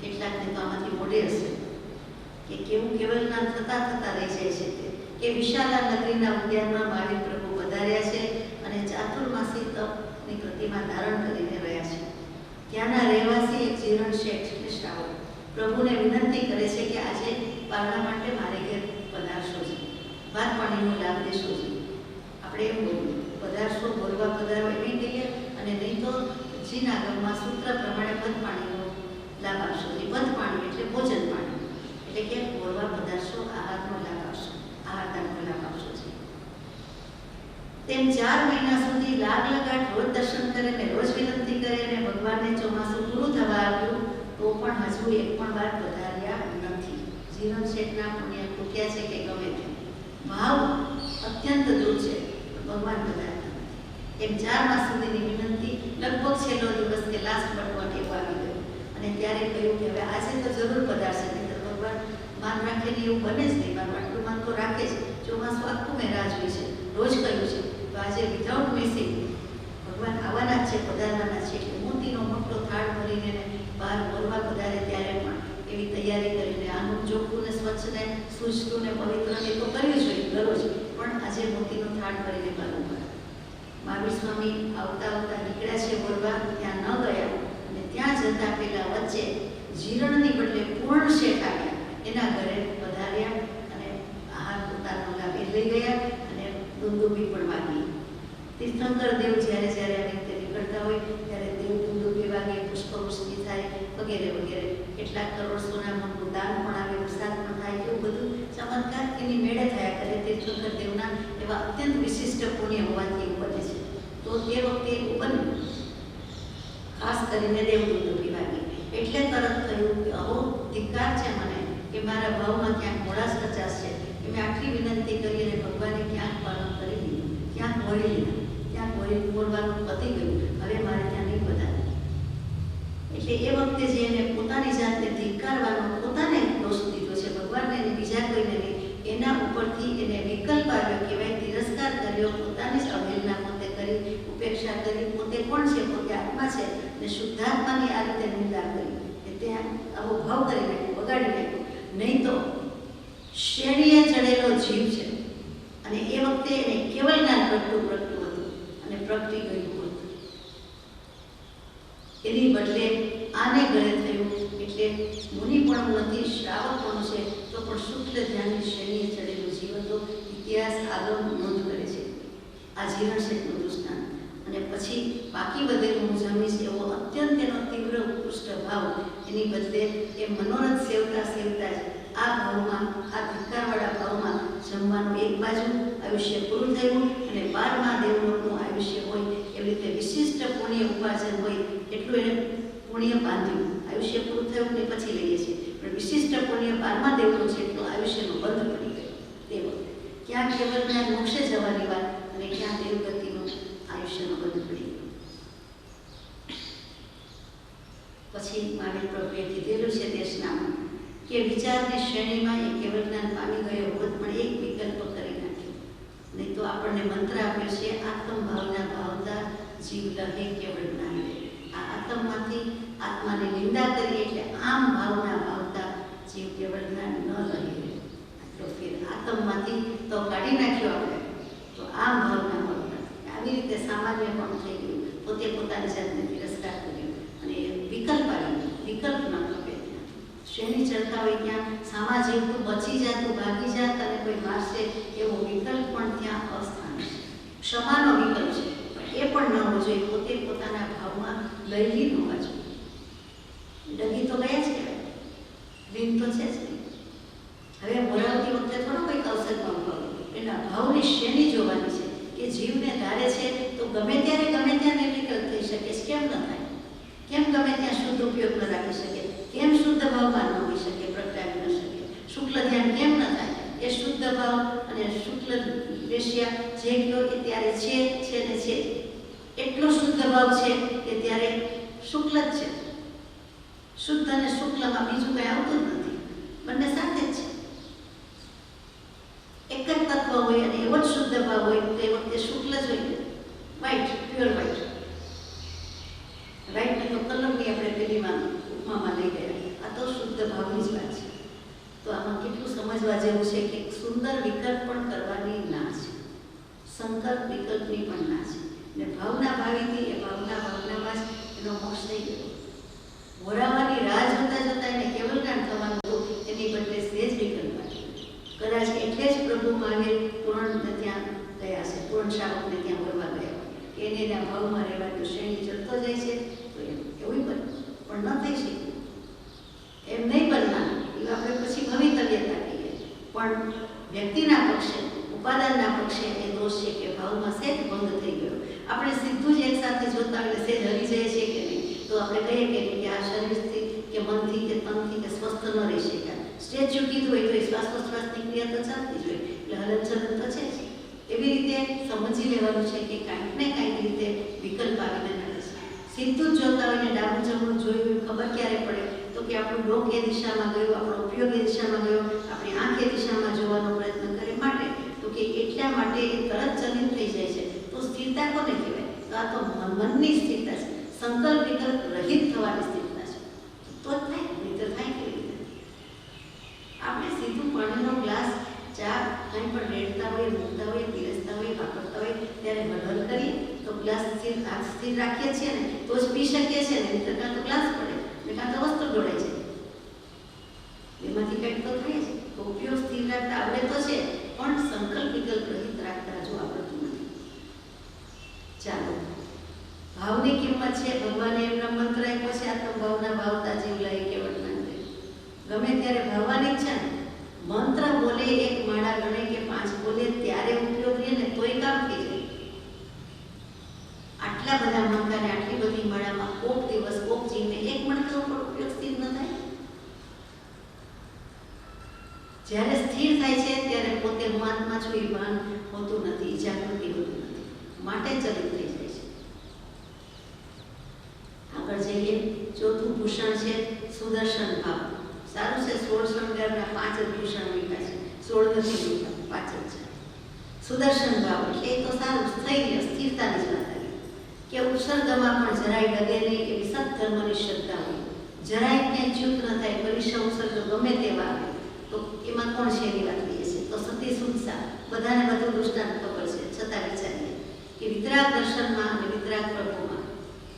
કેટલાકને તો આમાંથી મોડે હશે કે કેવું કેવલના થતા રહી જાય છે તે કે વિશાલા નગરીના ઉદ્યાનમાં મહાવીર પ્રભુ પધાર્યા છે અને ચાતુર્માસી તપની પ્રતિમા ધારણ કરીને રહ્યા છે. ત્યાંના રહેવાસી એક જીરણ શેઠ એટલે શ્રાવક પ્રભુને વિનંતી કરે છે કે આજે પારણા માટે મારે ઘેર પધારશો છે, ભાત પાણીનો લાભ દેશો છે. આપણે એમ બોલીએ પધારશો, બોલવા પધારો એમ કહીએ, અને નહીં તો જીના આગમમાં સૂત્ર પ્રમાણે ભત પાણીનો લાભ આપશો. ભત પાણી એટલે ભોજન પાણી, એટલે કે બોલવા પધારશો, આહારનો લાભ આપશો, આહારદાનનો લાભ આપશો છે. તેમ 4 મહિના સુધી લાગ લગાટ રોજ દર્શન કરે ને રોજ વિનંતી કરે, અને ભગવાનને ચોમાસું પૂરું થવા આવ્યું તો પણ હજુ એક પણ વાર પધાર્યા નથી. જીવન શેઠના પુણ્ય ખૂટ્યા છે કે ગમે તે ભાવ અત્યંત દૂર છે, ભગવાન પધારતા નથી. એમ 4 માસ સુધીની વિનંતી, લગભગ છેલ્લો દિવસ કે લાસ્ટ બટવા ટેકો આવી ગયો, અને ત્યારે કહ્યું કે હવે આજે તો જરૂર પધારશે, નહીં તો ભગવાન માન રાખે ને એવું બને જ નહીં. મારું આટલું માન તો રાખે જ, ચોમાસું આખું મેં રાહ જોઈ છે, રોજ કહ્યું છે, તો આજે વિધાઉટ મિસિંગ ભગવાન આવવાના જ છે, પધારવાના છે. એટલે મોતીનો મોટો થાળ ભરીને બહાર બોલવા પધારે ત્યારે પણ એવી તૈયારી કરીને આનું ચોખ્ખું ને સ્વચ્છ ને શુષ્ક ને પવિત્ર એ તો કર્યું જ હોય દરરોજ, પણ આજે મોતીનો થાળ ભરીને બહાર ઉભા. મહાવીર સ્વામી આવતા નીકળ્યા છે બોલવા, ત્યાં ન ગયા, અને ત્યાં જતા પહેલા વચ્ચે જીરણની બદલે પૂર્ણ શેઠ આવ્યા, એના ઘરે પધાર્યા, અને આહાર પોતાનો લાભ લઈ ગયા, અને દુંદુભી પણ વાગી. તીર્થંકર દેવ જ્યારે આવી રીતે નીકળતા હોય ત્યારે દેવ દુંદુભી વાગે, પુષ્પવૃષ્ટિ થાય, વગેરે વગેરે. કેટલાક કરોડ સોનાનું દાન પણ આવે, વરસાદ પણ થાય, એવું બધું ચમત્કાર એની મેળે થયા કરે. તીર્થંકર દેવના એવા અત્યંત વિશિષ્ટ પુણ્ય હોવાથી એવું બને છે. તો તે વખતે એવું બન્યું, ખાસ કરીને દેવ દુંદુભી વાગી એટલે તરત થયું કે અહો ધિક્કાર છે મને કે મારા ભાવમાં ક્યાંક મોડાસ કચાશ છે કે મેં આટલી વિનંતી કરી અને ભગવાને ક્યાંક પાલન કરી દીધું, ક્યાંક વળી લીધા, ક્યાંક વળી બોલવાનું પતી ગયું, હવે મારે ત્યાં નહીં પધારે. એટલે એ વખતે જે એને પોતાની જાતને ધિક્કારવાનો પોતાને દોષ દીધો છે, ભગવાનને બીજા કોઈને નહીં, એના ઉપરથી એને વિકલ્પ આવ્યો, કહેવાય તિરસ્કાર કર્યો, પોતાની જ અવહેલના પોતે કરી, ઉપેક્ષા કરી, પોતે કોણ છે, પોતે આત્મા છે, અને શુદ્ધાત્માની આ રીતે નિંદા કરી કે ત્યાં આવો ભાવ કરી નાખ્યો, બગાડી નાખ્યો. નહીં તો શ્રેણીએ ચડેલો જીવ છે, અને એ વખતે એને કેવલ જ્ઞાન પ્રગટું હતું અને પ્રગટી ગયું હતું. એની બદલે આને ઘરે થયું, એટલે મુનિ પણ નથી, શ્રાવક પણ છે, તો પણ શુક્લ ધ્યાનની શ્રેણીએ ચડેલો જીવ હતો. ઇતિહાસ આગળ નોંધ કરે છે આ જીરણ શેઠનું દૃષ્ટાંત. અને પછી બાકી બધેનું હું જમીશ એવો અત્યંત એનો તીવ્ર ઉત્કૃષ્ટ ભાવ, એની બદલે એ મનોરથ સેવતા જ આ ભાવમાં, આ ધિક્કારવાળા ભાવમાં જમવાનું એક બાજુ આયુષ્ય પૂરું થયું, અને 12મા દેવલોકનું આયુષ્ય હોય એવી રીતે વિશિષ્ટ પુણ્ય ઉપાર્જન હોય એટલું એને પુણ્ય બાંધ્યું. આયુષ્ય પૂરું થયું ને પછી લઈએ છીએ, પણ વિશિષ્ટ પુણ્ય 12મા દેવલોક છે એટલું આયુષ્યનો બંધ પડી ગયો. તે વખતે ક્યાં કેવળ જ્ઞાન મોક્ષે જવાની વાત અને ક્યાં દેવગતિનું આયુષ્યનો બંધ પડી ગયો. પછી મહાવીર પ્રભુએ કીધેલું છે દેશનામાં કે વિચારની શ્રેણીમાં એ કેવળ જ્ઞાન પામી ગયો હોત પણ એક વિકલ્પ કરી નાખ્યો, નહીં તો આપણને મંત્ર આપ્યો છે આત્મભાવના ભાવતા જીવ લહે કેવળ જ્ઞાન. આ આત્મમાંથી આત્માની નિંદા કરી એટલે આમ ભાવના ભાવતા જીવ કેવળ જ્ઞાન ન રહે. તો ફેર આત્મમાંથી તો કાઢી નાખ્યો આપણે, તો આમ ભાવના ભાવતા આવી રીતે સામાન્ય પણ થઈ ગયું. પોતે પોતાની જાતને તિરસ્કાર કર્યો અને વિકલ્પ આવી વિકલ્પ ન ખપે. શ્રેણી ચડતા હોય ત્યાં સામાજિક તું બચી જા, તું ભાગી જા, તને કોઈ મારશે એવો વિકલ્પ પણ ત્યાં અસ્થાન છે. ક્ષમાનો વિકલ્પ છે પણ એ પણ ન હોવો જોઈએ. પોતે પોતાના ભાવમાં લઈ ન હોવા જોઈએ. ડગી તો ગયા જ કહેવાય, લીન તો છે જ નહીં. હવે બોલાવતી વખતે થોડો કંઈક અવસરમાં ભાવ એના ભાવની શ્રેણી જોવાની છે કે જીવને ધારે છે તો ગમે ત્યારે ગમે ત્યાં નિર્વિકલ્પ થઈ શકે છે. કેમ ન થાય? કેમ ગમે ત્યાં શુદ્ધ ઉપયોગ ન રાખી શકે? કેમ શુદ્ધ ભાવમાં ન હોઈ શકે, પ્રગટાવી ન શકે? શુક્લ ધ્યાન કેમ ન થાય? એ શુદ્ધ ભાવ અને શુક્લ વેશ્યા જે કયો એ ત્યારે છે ને છે. એટલો શુદ્ધ ભાવ છે કે ત્યારે શુક્લ જ છે. શુદ્ધ અને શુક્લમાં બીજું કંઈ આવતું જ નથી, બંને સાથે જ છે. એક જ તત્વ હોય અને એવો જ શુદ્ધ ભાવ હોય તો એ વખતે શુક્લ જ હોય, વ્હાઈટ, પ્યોર વ્હાઈટ. વ્હાઈટને તો કલરની આપણે પેલીમાં ઉપમામાં લઈ ગયા. આ તો શુદ્ધ ભાવની જ વાત છે. તો આમાં કેટલું સમજવા જેવું છે કે સુંદર વિકલ્પ પણ કરવાની ના છે, સંકલ્પ વિકલ્પની પણ ના છે. ને ભાવના ભાવીથી એ ભાવનામાં જ એનો મોક્ષ થઈ ગયો. વરાવાની રાહ જોતા એને કેવલ જ્ઞાન થવાનું હતું, એની બદલે સહેજ વિકલ્પ આપ્યો. કદાચ એટલે જ પ્રભુ મહાવીર પૂર્ણને ત્યાં ગયા છે, પૂર્ણ શાવકને ત્યાં વરવા ગયા કે એને એના ભાવમાં રહેવાનું શ્રેણી ચડતો જાય છે. તો એવું બને પણ ન થઈ શકે, એમ નહીં બનવાનું. એ આપણે પછી ભવિતવ્યતા કહીએ. પણ વ્યક્તિના પક્ષે, ઉપાદાનના પક્ષે એ દોષ છે કે ભાવમાં સહેજ ભંગ થઈ ગયો. આપણે સીધું જ એક સાથે જોતા હોય સહેજ હરી જાય છે કે નહીં, તો આપણે કહીએ કે આ શરીરથી કે મનથી કે તનથી કે સ્વસ્થ ન રહી શક્યા. સ્ટેચ્યુ કીધું હોય તો એ શ્વાસોચ્છ્વાસની ક્રિયા તો ચાલતી જ હોય, એટલે હલનચલન તો છે જ. એવી રીતે સમજી લેવાનું છે કે કાંઈક ને કાંઈક રીતે વિકલ્પ આવીને નડે છે. સીધું જ જોતા હોય ને ડાબું જમણું જોયું ખબર ક્યારે પડે તો કે આપણું ડોક એ દિશામાં ગયું, આપણો ઉપયોગ એ દિશામાં ગયો, આપણી આંખ એ દિશામાં જોવાનો પ્રયત્ન કરે માટે. તો કે એટલા માટે એ તરત ચલિત થઈ જાય છે. તો સ્થિરતા કોને કહેવાય? તો આ તો મનની સ્થિરતા છે, સંકલ્પ વિકલ્પ રહિત થવાની સ્થિરતા છે. તો જ થાય, નહીં તો થાય કેવી રીતે? આપણે સીધું પાણીનો ગ્લાસ, ચા કંઈ પણ રેડતા હોય, મૂકતા હોય, પીરસતા હોય, વાપરતા હોય ત્યારે હળહળ કરીએ તો ગ્લાસ સ્થિર રાખીએ છીએ ને તો જ પી શકીએ છીએ ને. નહીં તો કાં તો ગ્લાસ પડે ને કાં તો વસ્તુ ઢોળાય છે. એમાંથી કંઈક તો થાય છે. તો ઉપયોગ સ્થિર રાખતા આવડે તો છે પણ સંકલ્પ વિકલ્પ રહિત રાખતા હજુ આવડતું નથી. ચાલો, ભાવની કિંમત છે. ભગવાને એમનો મંત્ર આપ્યો છે આત્મભાવના ભાવતા જીવ લઈ કેવળ જ્ઞાન. ગમે ત્યારે ભાવવાની છે ને, મંત્ર બોલે એક માળા ગણે કે 5 બોલે ત્યારે ઉપયોગ રહે ને તોય કામ થઈ જાય. આટલા બધા મંત્ર ને આટલી બધી માળામાં કોક દિવસ કોક જીવને એક મંત્ર ઉપર ઉપયોગ સ્થિર ન થાય. જ્યારે સ્થિર થાય છે ત્યારે પોતે હું આત્મા છું એ ભાન હોતું નથી, જાગૃતિ હોતું નથી, માટે ચલિત થઈ જાય છે. આગળ જઈએ. ચોથું ભૂષણ છે સુદર્શન ભાવ. સારું છે, 16 શણગારના 5 જ ભૂષણ મૂક્યા છે, 16 નથી મૂક્યા, 5 જ છે. સુદર્શન ભાવ એટલે એ તો સારું સ્થૈર્ય, સ્થિરતાની જ વાત આવી કે ઉત્સર્ગમાં પણ જરાય ડગે નહીં એવી સત્ધર્મની શ્રદ્ધા હોય. જરાય ક્યાંય ચ્યુત ન થાય, પરીક્ષા ઉત્સર્ગ ગમે તેવા આવે તો એમાં કોણ છે એની વાત લઈએ છે. તો સતી સુદસા બધાને બધું દૃષ્ટાંત ખબર છે, છતાં વિચારીએ કે વિતરાગ દર્શનમાં અને વિતરાગ પ્રભુમાં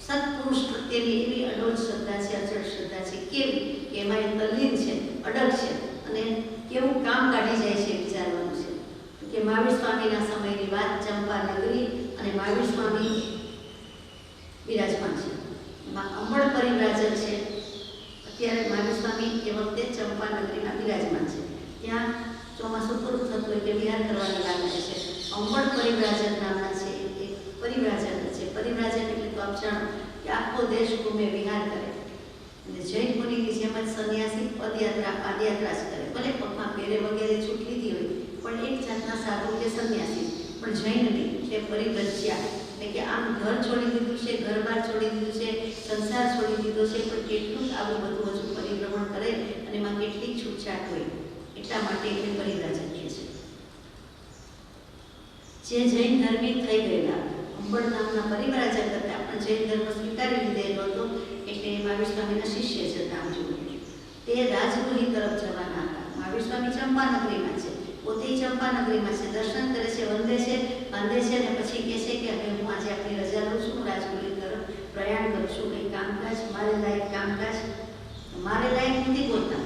સત્પુરુષ પ્રત્યેની એવી અડોળ શ્રદ્ધા છે, અચળ શ્રદ્ધા છે. કેવી કે એમાં એ તલ્લીન છે, અડગ છે અને કેવું કામ કાઢી જાય છે વિચારવાનું છે. કે મહાવીર સ્વામીના સમયની વાત, ચંપા નગરી અને મહાવીર સ્વામી બિરાજમાન છે. એમાં અંબળ પરિવ્રાજક છે. અત્યારે મહાવીર સ્વામી એ વખતે ચંપા નગરીમાં બિરાજમાન છે. ત્યાં ચોમાસું પૂરું થતું હોય કે વિહાર કરવાની વાત છે. અંબળ પરિવ્રાજક નામના છે, એક પરિવ્રાજક છે. પરિવ્રાજક એટલે તો આપ જાણો કે આખો દેશ ઘૂમે, વિહાર કરે. અને જૈન મુનિની જેમ જ સંન્યાસી પદયાત્રા, પાદયાત્રા જ કરે. ભલે પગમાં પહેરે વગેરે છૂટ લીધી હોય પણ એક જાતના સાધુ કે સંન્યાસી, પણ જૈન નહીં, એટલે પરિવ્રજ્યા, એટલે કે આમ ઘર છોડી દીધું છે, ઘર-બાર છોડી દીધું છે, સંસાર છોડી દીધો છે, પણ કેટલું આવું બધું હજુ પરિભ્રમણ કરે અને એમાં કેટલીક છૂટછાટ હોય, એટલા માટે એને પરિવ્રાજક કહે છે. જે જૈન ધર્મી થઈ ગયેલા અંબળ નામના પરિવ્રાજક હતા, પણ જૈન ધર્મ સ્વીકારી લીધેલો હતો, એટલે મહાવીર સ્વામીના શિષ્ય છે રામજી. તે રાજગૃહી તરફ જવાના હતા. મહાવીર સ્વામી ચંપાનગરીમાં છે, પોતે ચંપાનગરીમાં છે, દર્શન કરે છે, વંદે છે, બાંધે છે, અને પછી કહે છે કે હવે હું આજે આપણી રજા લઉં છું, રાજગૃહી તરફ પ્રયાણ કરું છું, કંઈ કામકાજ મારે લાયક કામકાજ મારે લાયક નથી બોલતા,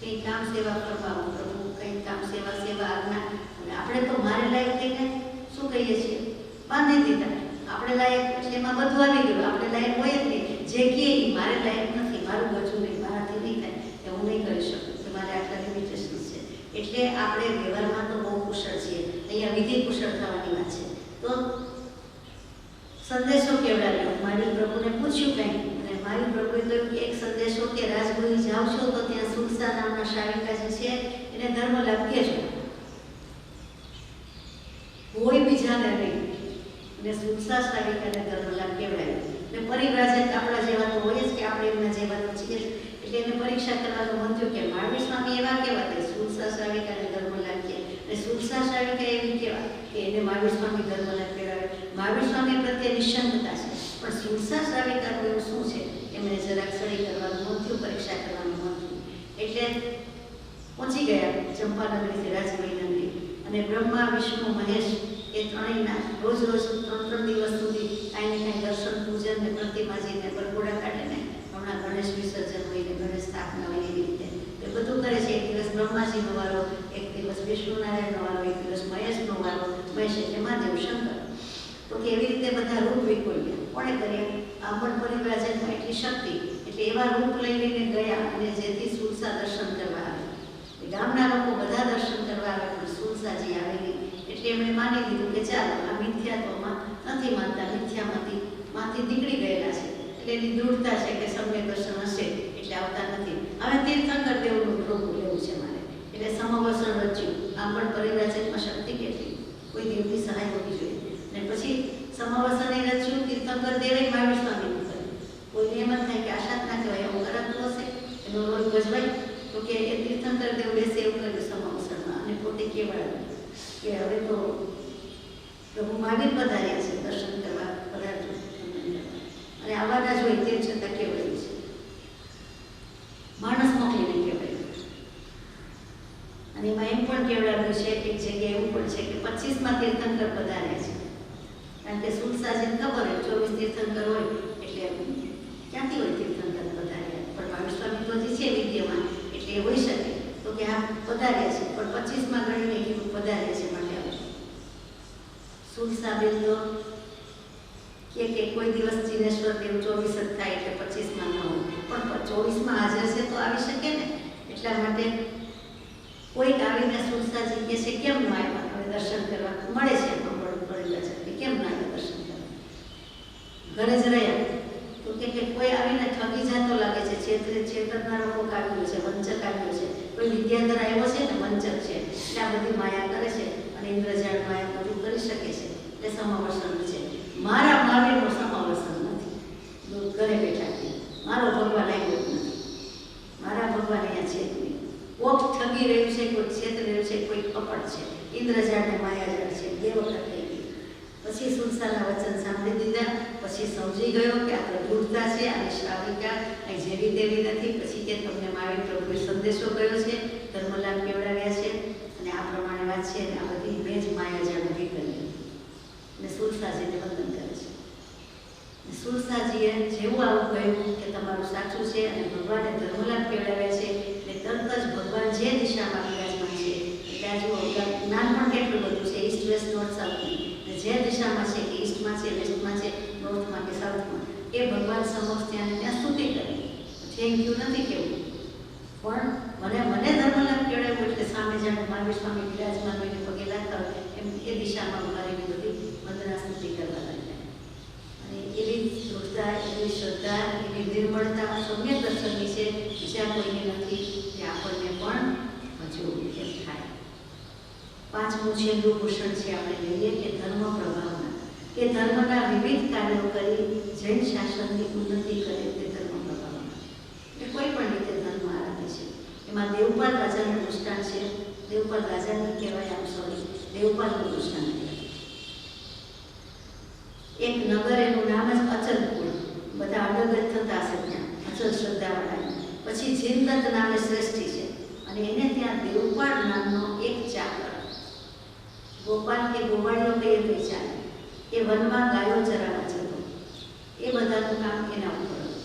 કંઈ કામ સેવા કરવાનું પ્રભુ, કંઈ કામ સેવા સેવા આજ્ઞા. અને આપણે તો મારે લાયક થઈને શું કહીએ છીએ, બાંધી દીધા. આપણે લાયક એટલે એમાં બધું આવી ગયું, આપણે લાયક હોય જ નહીં, જે કહે એ મારે લાયક નથી, મારું ગજું નહીં, મારાથી નહીં થાય, એ હું નહીં કરી શકું, કે મારે આટલા લિમિટેશન્સ છે. એટલે આપણે વ્યવહારમાં તો બહુ કુશળ છીએ, અહીંયા વિધિ કુશળ થવાની વાત છે. તો સંદેશો કેવડાવ્યો, મારી પ્રભુને પૂછ્યું કંઈ, અને મારી પ્રભુએ કહ્યું કે એક સંદેશો કે રાજગૃહી જાઓ છો તો ત્યાં સુરસા નામના શાવિકા જે છે એને ધર્મ લાભ કહેજો, કોઈ બીજાને નહીં. અને સુરસા શાવિકાને ધર્મ લાભ કેવડાવ્યો. અને પરિવ્રાજક આપણા જેવા તો હોય જ કે આપણે એમના જેવા તો છીએ જ, એટલે એને પરીક્ષા કરવાનું મન થયું કે મહાવીર સ્વામી એવા કેવા કે સુરસા શાવિકાને ધર્મ લાભ કહે, અને સુરસા શાવિકા એવી કેવા કે એને મહાવીર સ્વામી ધર્મ લાભ કહેવાય. મહાવીર સ્વામી પ્રત્યે નિશંકતા છે, પણ સુરસા શાવિકાનું એવું શું છે એમને જરાક સળી કરવાનું મન થયું, પરીક્ષા કરવાનું મન થયું. એટલે પહોંચી ગયા ચંપાનગરીથી રાજગૃહી નગરી. અને બ્રહ્મા, વિષ્ણુ, મહેશ એ ત્રણેયના રોજ 3 દિવસ સુધી કાંઈ ને કાંઈ દર્શન, પૂજન ને પ્રતિમાજીને પરગોડા કાઢીને, હમણાં ગણેશ વિસર્જન હોય ને ગણેશ સ્થાપના હોય એવી રીતે એ બધું કરે છે. એક દિવસ બ્રહ્માજીનો વારો, એક દિવસ વિષ્ણુનારાયણનો વારો, એક દિવસ મહેશનો વારો. મહેશ એટલે મહાદેવ શંકર. તો કે એવી રીતે બધા રૂપ વિખોડ્યા. કોણે કર્યા? આંબળ પરિવ્રાજકમાં એટલી શક્તિ, એટલે એવા રૂપ લઈ લઈને ગયા, અને જેથી સુરસા દર્શન કરવા આવે. ગામના લોકો બધા દર્શન કરવા આવે, પણ સુરસાજી આવે નહીં. એટલે એમણે માની લીધું કે ચાલો આ મિથ્યાત્વમાં નથી માનતા, મિથ્યામાંથી નીકળી ગયેલા છે, એટલે એની દૃઢતા છે કે સમ્યક દર્શન હશે એટલે આવતા નથી. હવે તીર્થંકર દેવનું રૂપ લેવું છે મારે, એટલે સમવસન રચ્યું. આંબળ પરિવ્રાજકમાં શક્તિ કેટલી, કોઈ દેવની સહાય હોવી જોઈએ. અને પછી સમવસને રચ્યું, તીર્થંકર દેવે મહાવીર સ્વામીનું કર્યું. કોઈને એમ જ થાય કે આશાત ના કહેવાય, એવું કરાતું હશે, એનો રોલ ભજવાય. તો કે એ તીર્થંકર દેવ બેસે એવું કર્યું સમવસનમાં, અને પોતે કહેવાયું કે હવે તો પ્રભુ મહાવીર પધાર્યા છે, દર્શન કરવા પધારજો, અને આવવાના જ હોય તેમ છતાં કહેવાયું છે, માણસ મોકલીને કહેવાયું. અને એમાં એમ પણ કહેવડાવ્યું છે, એક જગ્યાએ એવું પણ છે કે 25માં તીર્થંકર પધાર્યા છે. કારણ કે સુરસાજીને ખબર હોય 24 તીર્થંકર હોય એટલે ક્યાંથી હોય તીર્થંકર પધાર્યા, પણ મહાવીર સ્વામી તો જે છે વિદ્યમાન એટલે એ હોઈ શકે. તો કે આ પધાર્યા છે, પણ 25માં ગણીને કીધું પધાર્યા છે માટે આવજો. સુરસાબેન તો કે કોઈ દિવસ જીનેશ્વર દેવ 24 જ થાય એટલે 25માં ન હોય, પણ 24માં હાજર છે તો આવી શકે ને. એટલા માટે કોઈક આવીને સુરસાજી કહે છે કેમ ન આવ્યા, હવે દર્શન કરવા મળે છે, કેમ ના આવ્યા દર્શન કરવા, ઘરે જ રહ્યા. તો કે કોઈ આવીને ઠગી જતો લાગે છે, છેતરનારો કોક આવ્યો છે, વંચક આવ્યો છે, કોઈ વિદ્યાધર આવ્યો છે ને વંચક છે, એટલે આ બધી માયા કરે છે, અને ઇન્દ્રજાળ માયા બધું કરી શકે છે. એટલે સમાવર્ષણ છે. મારા મહાવીરનો સમાવર્ષણ નથી, ઘરે બેઠા છે, મારો ભગવાન આવ્યો જ નથી, મારા ભગવાન અહીંયા છે જ નહીં. કોક ઠગી રહ્યું છે, કોઈ છેતરી રહ્યું છે, કોઈ કપટ છે, ઇન્દ્રજાળને માયાજાળ છે. બે વખત થઈ ગઈ. પછી સુરસાના વચન સાંભળી દીધા, પછી સમજી ગયો કે આ પ્રભુતા છે, આની શ્રાવિકા અહીં જેવી તેવી નથી. પછી કે તમને મહાવીર પ્રભુએ સંદેશો કયો છે, ધર્મલાભ કેવડાવ્યા છે, અને આ પ્રમાણે વાત છે, અને આ બધી મેં જ માયાજાળ ઊભી કરી. અને સુરસાજીને વંદન કરે છે. સુરસાજીએ જેવું આવું કહ્યું કે તમારું સાચું છે, અને ભગવાને ધર્મલાભ કેવડાવ્યા છે, એટલે તરત જ ભગવાન જે દિશામાં બિરાજમાન છે, એટલે આ જુઓ જ્ઞાન પણ કેટલું બધું છે, ઈસ્ટ વેસ્ટ નોર્થ સાઉથની, જે દિશામાં છે કે ઈસ્ટમાં છે, વેસ્ટમાં છે, નોર્થમાં કે સાઉથમાં, એ ભગવાન સમક્ષ ત્યાં સ્તુતિ કરી. થેન્ક યુ નથી કેવું, પણ મને ધર્મલાભ કેળવ્યો એટલે સામે જાણે મહાવીર સ્વામી બિરાજમાન હોઈને પગે લાગતા હોય એમ એ દિશામાં ઉભારીને બધી વંદના સ્તુતિ કરવા લાગ્યા. અને એવી દૃઢતા, એવી શ્રદ્ધા, એવી નિર્મળતા સમ્યક દર્શનની છે, બીજા કોઈને નથી. તે આપણને પણ હજુ એમ થાય. પાંચમું છેલ્લું ભૂષણ છે આપણે લઈએ કે ધર્મ પ્રભાવના, કે ધર્મના વિવિધ કાર્યો કરી જૈન શાસનની ઉન્નતિ કરે તે ધર્મ પ્રભાવના. એટલે કોઈ પણ રીતે ધર્મ આરાધે છે. એમાં દેવપાલ રાજાનું દૃષ્ટાંત છે. દેવપાલ રાજાની કહેવાય, આમ સોરી, દેવપાલનું દૃષ્ટાંત કહેવાય. એક નગર, એનું નામ જ અચલપુર, બધા અડગત થતા હશે ત્યાં, અચલ શ્રદ્ધાવાળા. પછી જીનદત્ત નામે શ્રેષ્ઠી છે, અને એને ત્યાં દેવપાળ નામનો એક ચાકર, ગોપાલ કે ગોવાળીઓ કહીએ તો ચાલે, એ વનમાં ગાયો ચરાવવા જતો. એ બધાનું કામ એના ઉપર હતું.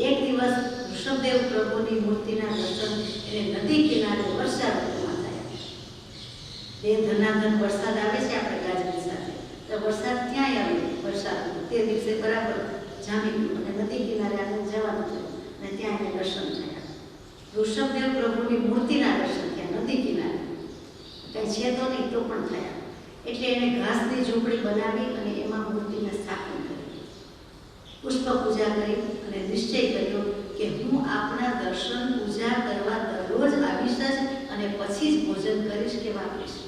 એક દિવસ ઋષભદેવ પ્રભુની મૂર્તિના દર્શન એને નદી કિનારે વર્ષા ઋતુમાં થયા. બે ધનાધન વરસાદ આવે છે આપણે ગાજની સાથે, તો વરસાદ ક્યાંય આવે, વરસાદ તે દિવસે બરાબર જામી ગયું અને નદી કિનારે આગળ જવાનું થયું, અને ત્યાં એને દર્શન થયા. ઋષભદેવ પ્રભુની મૂર્તિના દર્શન થયા નદી કિનારે, કંઈ છે તો નહીં તો પણ થયા. એટલે એને ઘાસની ઝૂંપડી બનાવી અને એમાં મૂર્તિને સ્થાપન કરી, પુષ્પ પૂજા કરી અને નિશ્ચય કર્યો કે હું આપણા દર્શન પૂજા કરવા દરરોજ આવીશ જ, અને પછી જ ભોજન કરીશ કે વાપરીશ.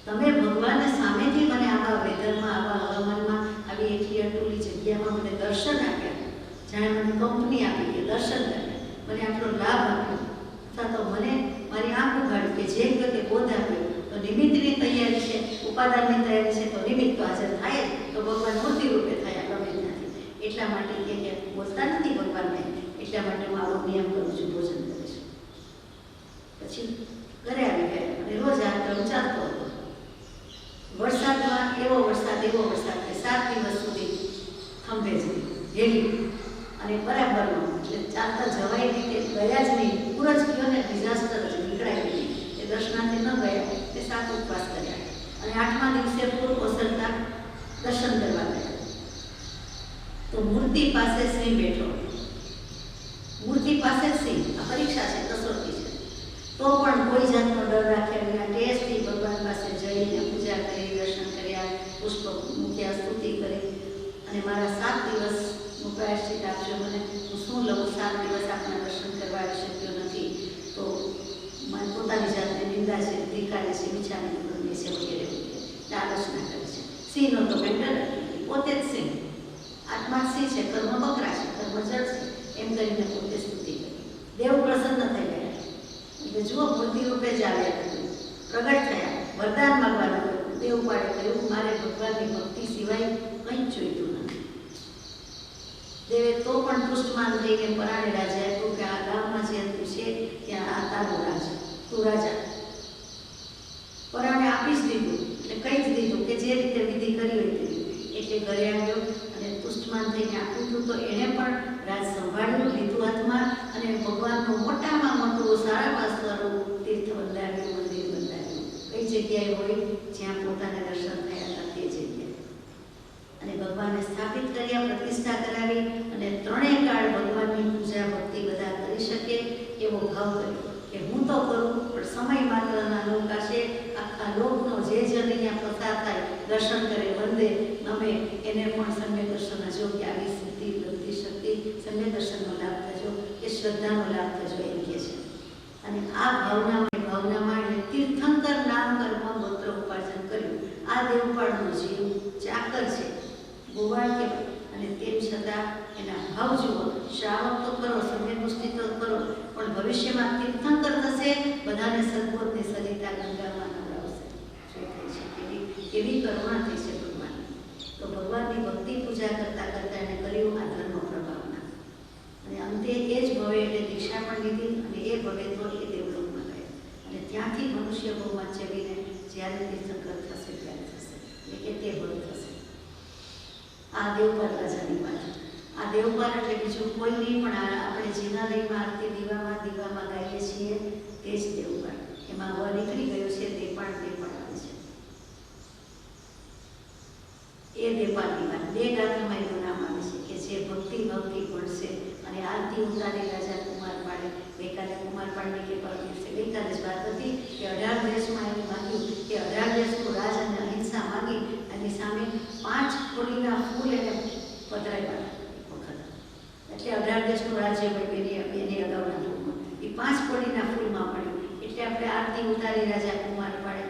તમે ભગવાનને સામેથી મને આવા વેધરમાં, આવા હવામાનમાં, આવી એટલી અટુલી જગ્યામાં મને દર્શન આપ્યા, જાણે મને કંપની આપી કે દર્શન કર્યા, મને આટલો લાભ આપ્યો, અથવા તો મને મારી આંખ ઉઘાડી કે જે કે બોધ આપ્યો, તો નિમિત્તની તૈયારી છે, ઉપાદાનની તૈયારી છે, તો નિમિત્ત તો હાજર થાય, તો ભગવાન મૂર્તિ રૂપે થયા ગમે ત્યાંથી. એટલા માટે કે બોલતા નથી ભગવાનને, એટલા માટે હું આવો નિયમ કરું છું, ભોજન કરીશ. પછી ઘરે આવી ગયા અને રોજ આ ક્રમ ચાલતો હતો. વરસાદમાં એવો વરસાદ કે 7 દિવસ સુધી થંભે જ હેલી અને બરાબર એટલે ચાલતા જવાય નહીં, કે ગયા જ નહીં, પૂર જ ગયો ને, ડિઝાસ્ટર જ નીકળાય નહીં. એ દર્શનાર્થી ન ગયા, તે 7 ઉપવાસ કર્યા અને 8મા દિવસે પૂર ઓસરતા દર્શન કરવા ગયા. તો મૂર્તિ પાસે સિંહ બેઠો, મૂર્તિ પાસે સિંહ. આ પરીક્ષા છે, કસોટી છે. તો પણ કોઈ જાતનો ડર રાખ્યા વિના ટેસ્ટથી ભગવાન પાસે જઈને પૂજા કરી, દર્શન કર્યા, પુષ્પ મૂક્યા, સ્તુતિ કરી અને મારા 7 દિવસનું પ્રાયશ્ચિત આપજો મને, હું શું લઉં, 7 દિવસ આપના દર્શન કરવા આવી શક્યો નથી, તો મને પોતાની જાતને નિંદા છે, ધિકારે છે, વિચારની ગમે છે વગેરે વગેરે આલોચના કરે છે. સિંહનો તો મેટર પોતે જ સિંહ, આત્મા સિંહ છે, કર્મ બકરા છે, કર્મ જળ છે, એમ કરીને પોતે સ્તુતિ કરી. દેવ પ્રસન્ન થઈ ગયા. એટલે જુઓ, મૂર્તિ રૂપે જ આવ્યા, પ્રગટ થયા, વરદાન માંગવાનું કહ્યું. દેવપાળે કહ્યું મારે ભગવાનની ભક્તિ સિવાય કંઈ જ જોઈતું નથી. દેવે તો પણ પુષ્ટમાન થઈને પરાણે રાજાએ કહ્યું કે આ ગામમાં જે તું છે ત્યાં આ તારો રાજા, તું રાજા. પરાણે આપી જ દીધું, એટલે કહી જ દીધું કે જે રીતે વિધિ કરી હોય તે રીતે. એટલે ઘરે આવ્યો અને પુષ્ટમાન થઈને આપ્યું હતું, તો એણે પણ રાજ સંભાળ્યું, લીધું હાથમાં, અને ભગવાનનું મોટામાં મોટું સારામાં સારું તીર્થ બંધાવ્યું, મંદિર બંધાવ્યું. કઈ જગ્યાએ હોય જ્યાં પોતાને દર્શન થયા હતા તે જગ્યાએ. અને ભગવાનને સ્થાપિત કર્યા, પ્રતિષ્ઠા કરાવી, અને 3 કાળ ભગવાનની પૂજા ભક્તિ બધા કરી શકે એવો ભાવ કર્યો કે હું તો કરું, પણ સમય માત્રના લોકાશે, આખા લોકનો જે જન અહીંયા પસાર થાય, દર્શન કરે, વંદે, નમે, એને પણ સમ્ય દર્શન હજો કે આવી સિદ્ધિ, બુદ્ધિ, શક્તિ, સમ્ય દર્શનનો લાભ થજો, કે શ્રદ્ધાનો લાભ થજો, એમ કહે છે. અને આ ભાવનામાં એને તીર્થંકર નામ કર્મ ગોત્ર ઉપાર્જન કર્યું. આ દેવપાળનો જીવ ચાકર છે, ગોવાળ કહેવાય, અને તેમ છતાં એના ભાવ જુઓ. શ્રાવક તો કરો, સમ્ય દૃષ્ટિ તો કરો, પણ ભવિષ્યમાં તીર્થંકર થશે, બધાને સદબોધને સરિતા ગંગામાં નવડાવશે. એવી કરુણા થઈ છે ભગવાન. તો ભગવાનની ભક્તિ પૂજા કરતા કરતા એને કર્યું આ ધર્મ પ્રભાવના. અને અંતે એ જ ભવે એટલે દીક્ષા પણ લીધી, અને એ ભવે તો એ દેવલોકમાં ગયા. અને ત્યાંથી મનુષ્ય ભવમાં ચડીને જ્યારે તીર્થંકર થશે ત્યારે થશે, એટલે કે તે ભવ થશે. આ દેવપાલ રાજાની વાત. આ દેવપાલ એટલે બીજું કોઈ નહીં, પણ આપણે જીનાલયમાં આરતી દીવામાં ગાઈએ છીએ તે જ દેવપાલ. એમાં હવા નીકળી ગયો છે, તે પણ આવે છે. એ દેવપાલની વાત 2 ગાથામાં એનું નામ આવે છે કે જે ભક્તિ ભણશે અને આરતી ઉતારી રાજા કુમારપાળે. ગઈકાલે કુમારપાળની કે પર દિવસે ગઈકાલે જ વાત હતી કે 18 દેશમાં એને માગ્યું કે 18 દેશનું રાજ અને અહિંસા માગી, એની સામે 5 કોડીના ફૂલ એને પધરાવ્યા વખત. એટલે 18 દેશનું રાજ્ય એની અગાઉના ફૂલમાં એ 5 કોડીના ફૂલમાં મળ્યું. એટલે આપણે આરતી ઉતારી રાજા કુમારપાળે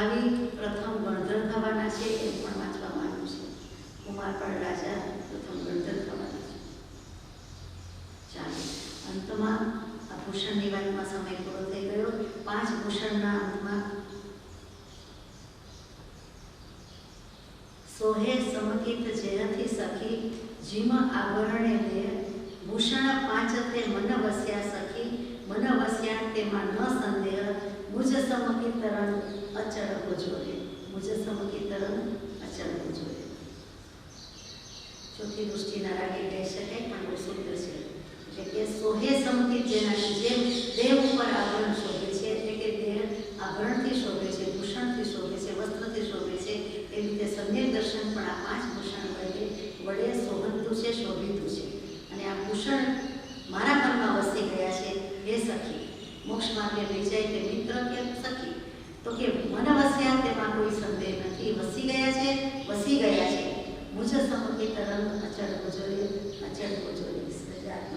ભાવિ પ્રથમ ગણધર થવાના છે એમ પણ વાંચવામાં આવ્યું છે. કુમારપાળ રાજા પ્રથમ ગણધર થવાના છે. ચાલો, અંતમાં આ ભૂષણની વાતમાં સમય પૂરો થઈ ગયો. 5 ભૂષણના અંતમાં સોહે સમકિત જેહથી સખી જીમ આભરણે લે ભૂષણ 5 તે મન વસ્યા સખી મન વસ્યા તેમાં ન સંદેહ મુજ સમકિતરણ અચળ જોડે મુજ સમકિતરણ અચળ જોડે. ચોથી દૃષ્ટિના રાગે કહી શકાય પણ બહુ સુંદર છે. એટલે કે સોહે સમકિત જેનાથી જેમ દેહ ઉપર આવરણ શોભે છે, એટલે કે દેહ આભરણથી શોભે છે, ભૂષણથી શોભે છે, વસ્ત્રથી શોભે છે, એ રીતે સમ્યક દર્શન પણ આ 5 ભૂષણ વડે શોભતું છે, શોભિતું છે. અને આ ભૂષણ મારા મનમાં વસી ગયા છે હે સખી. મોક્ષ માર્ગે લઈ જાય તે મિત્ર કે સખી? તો કે મન વસ્યા તેમાં કોઈ સંદેહ નથી. વસી ગયા છે, વસી ગયા છે. મુજ સમકિતરણ અચળ જોઈએ, અચળ જોઈએ સજાત્મ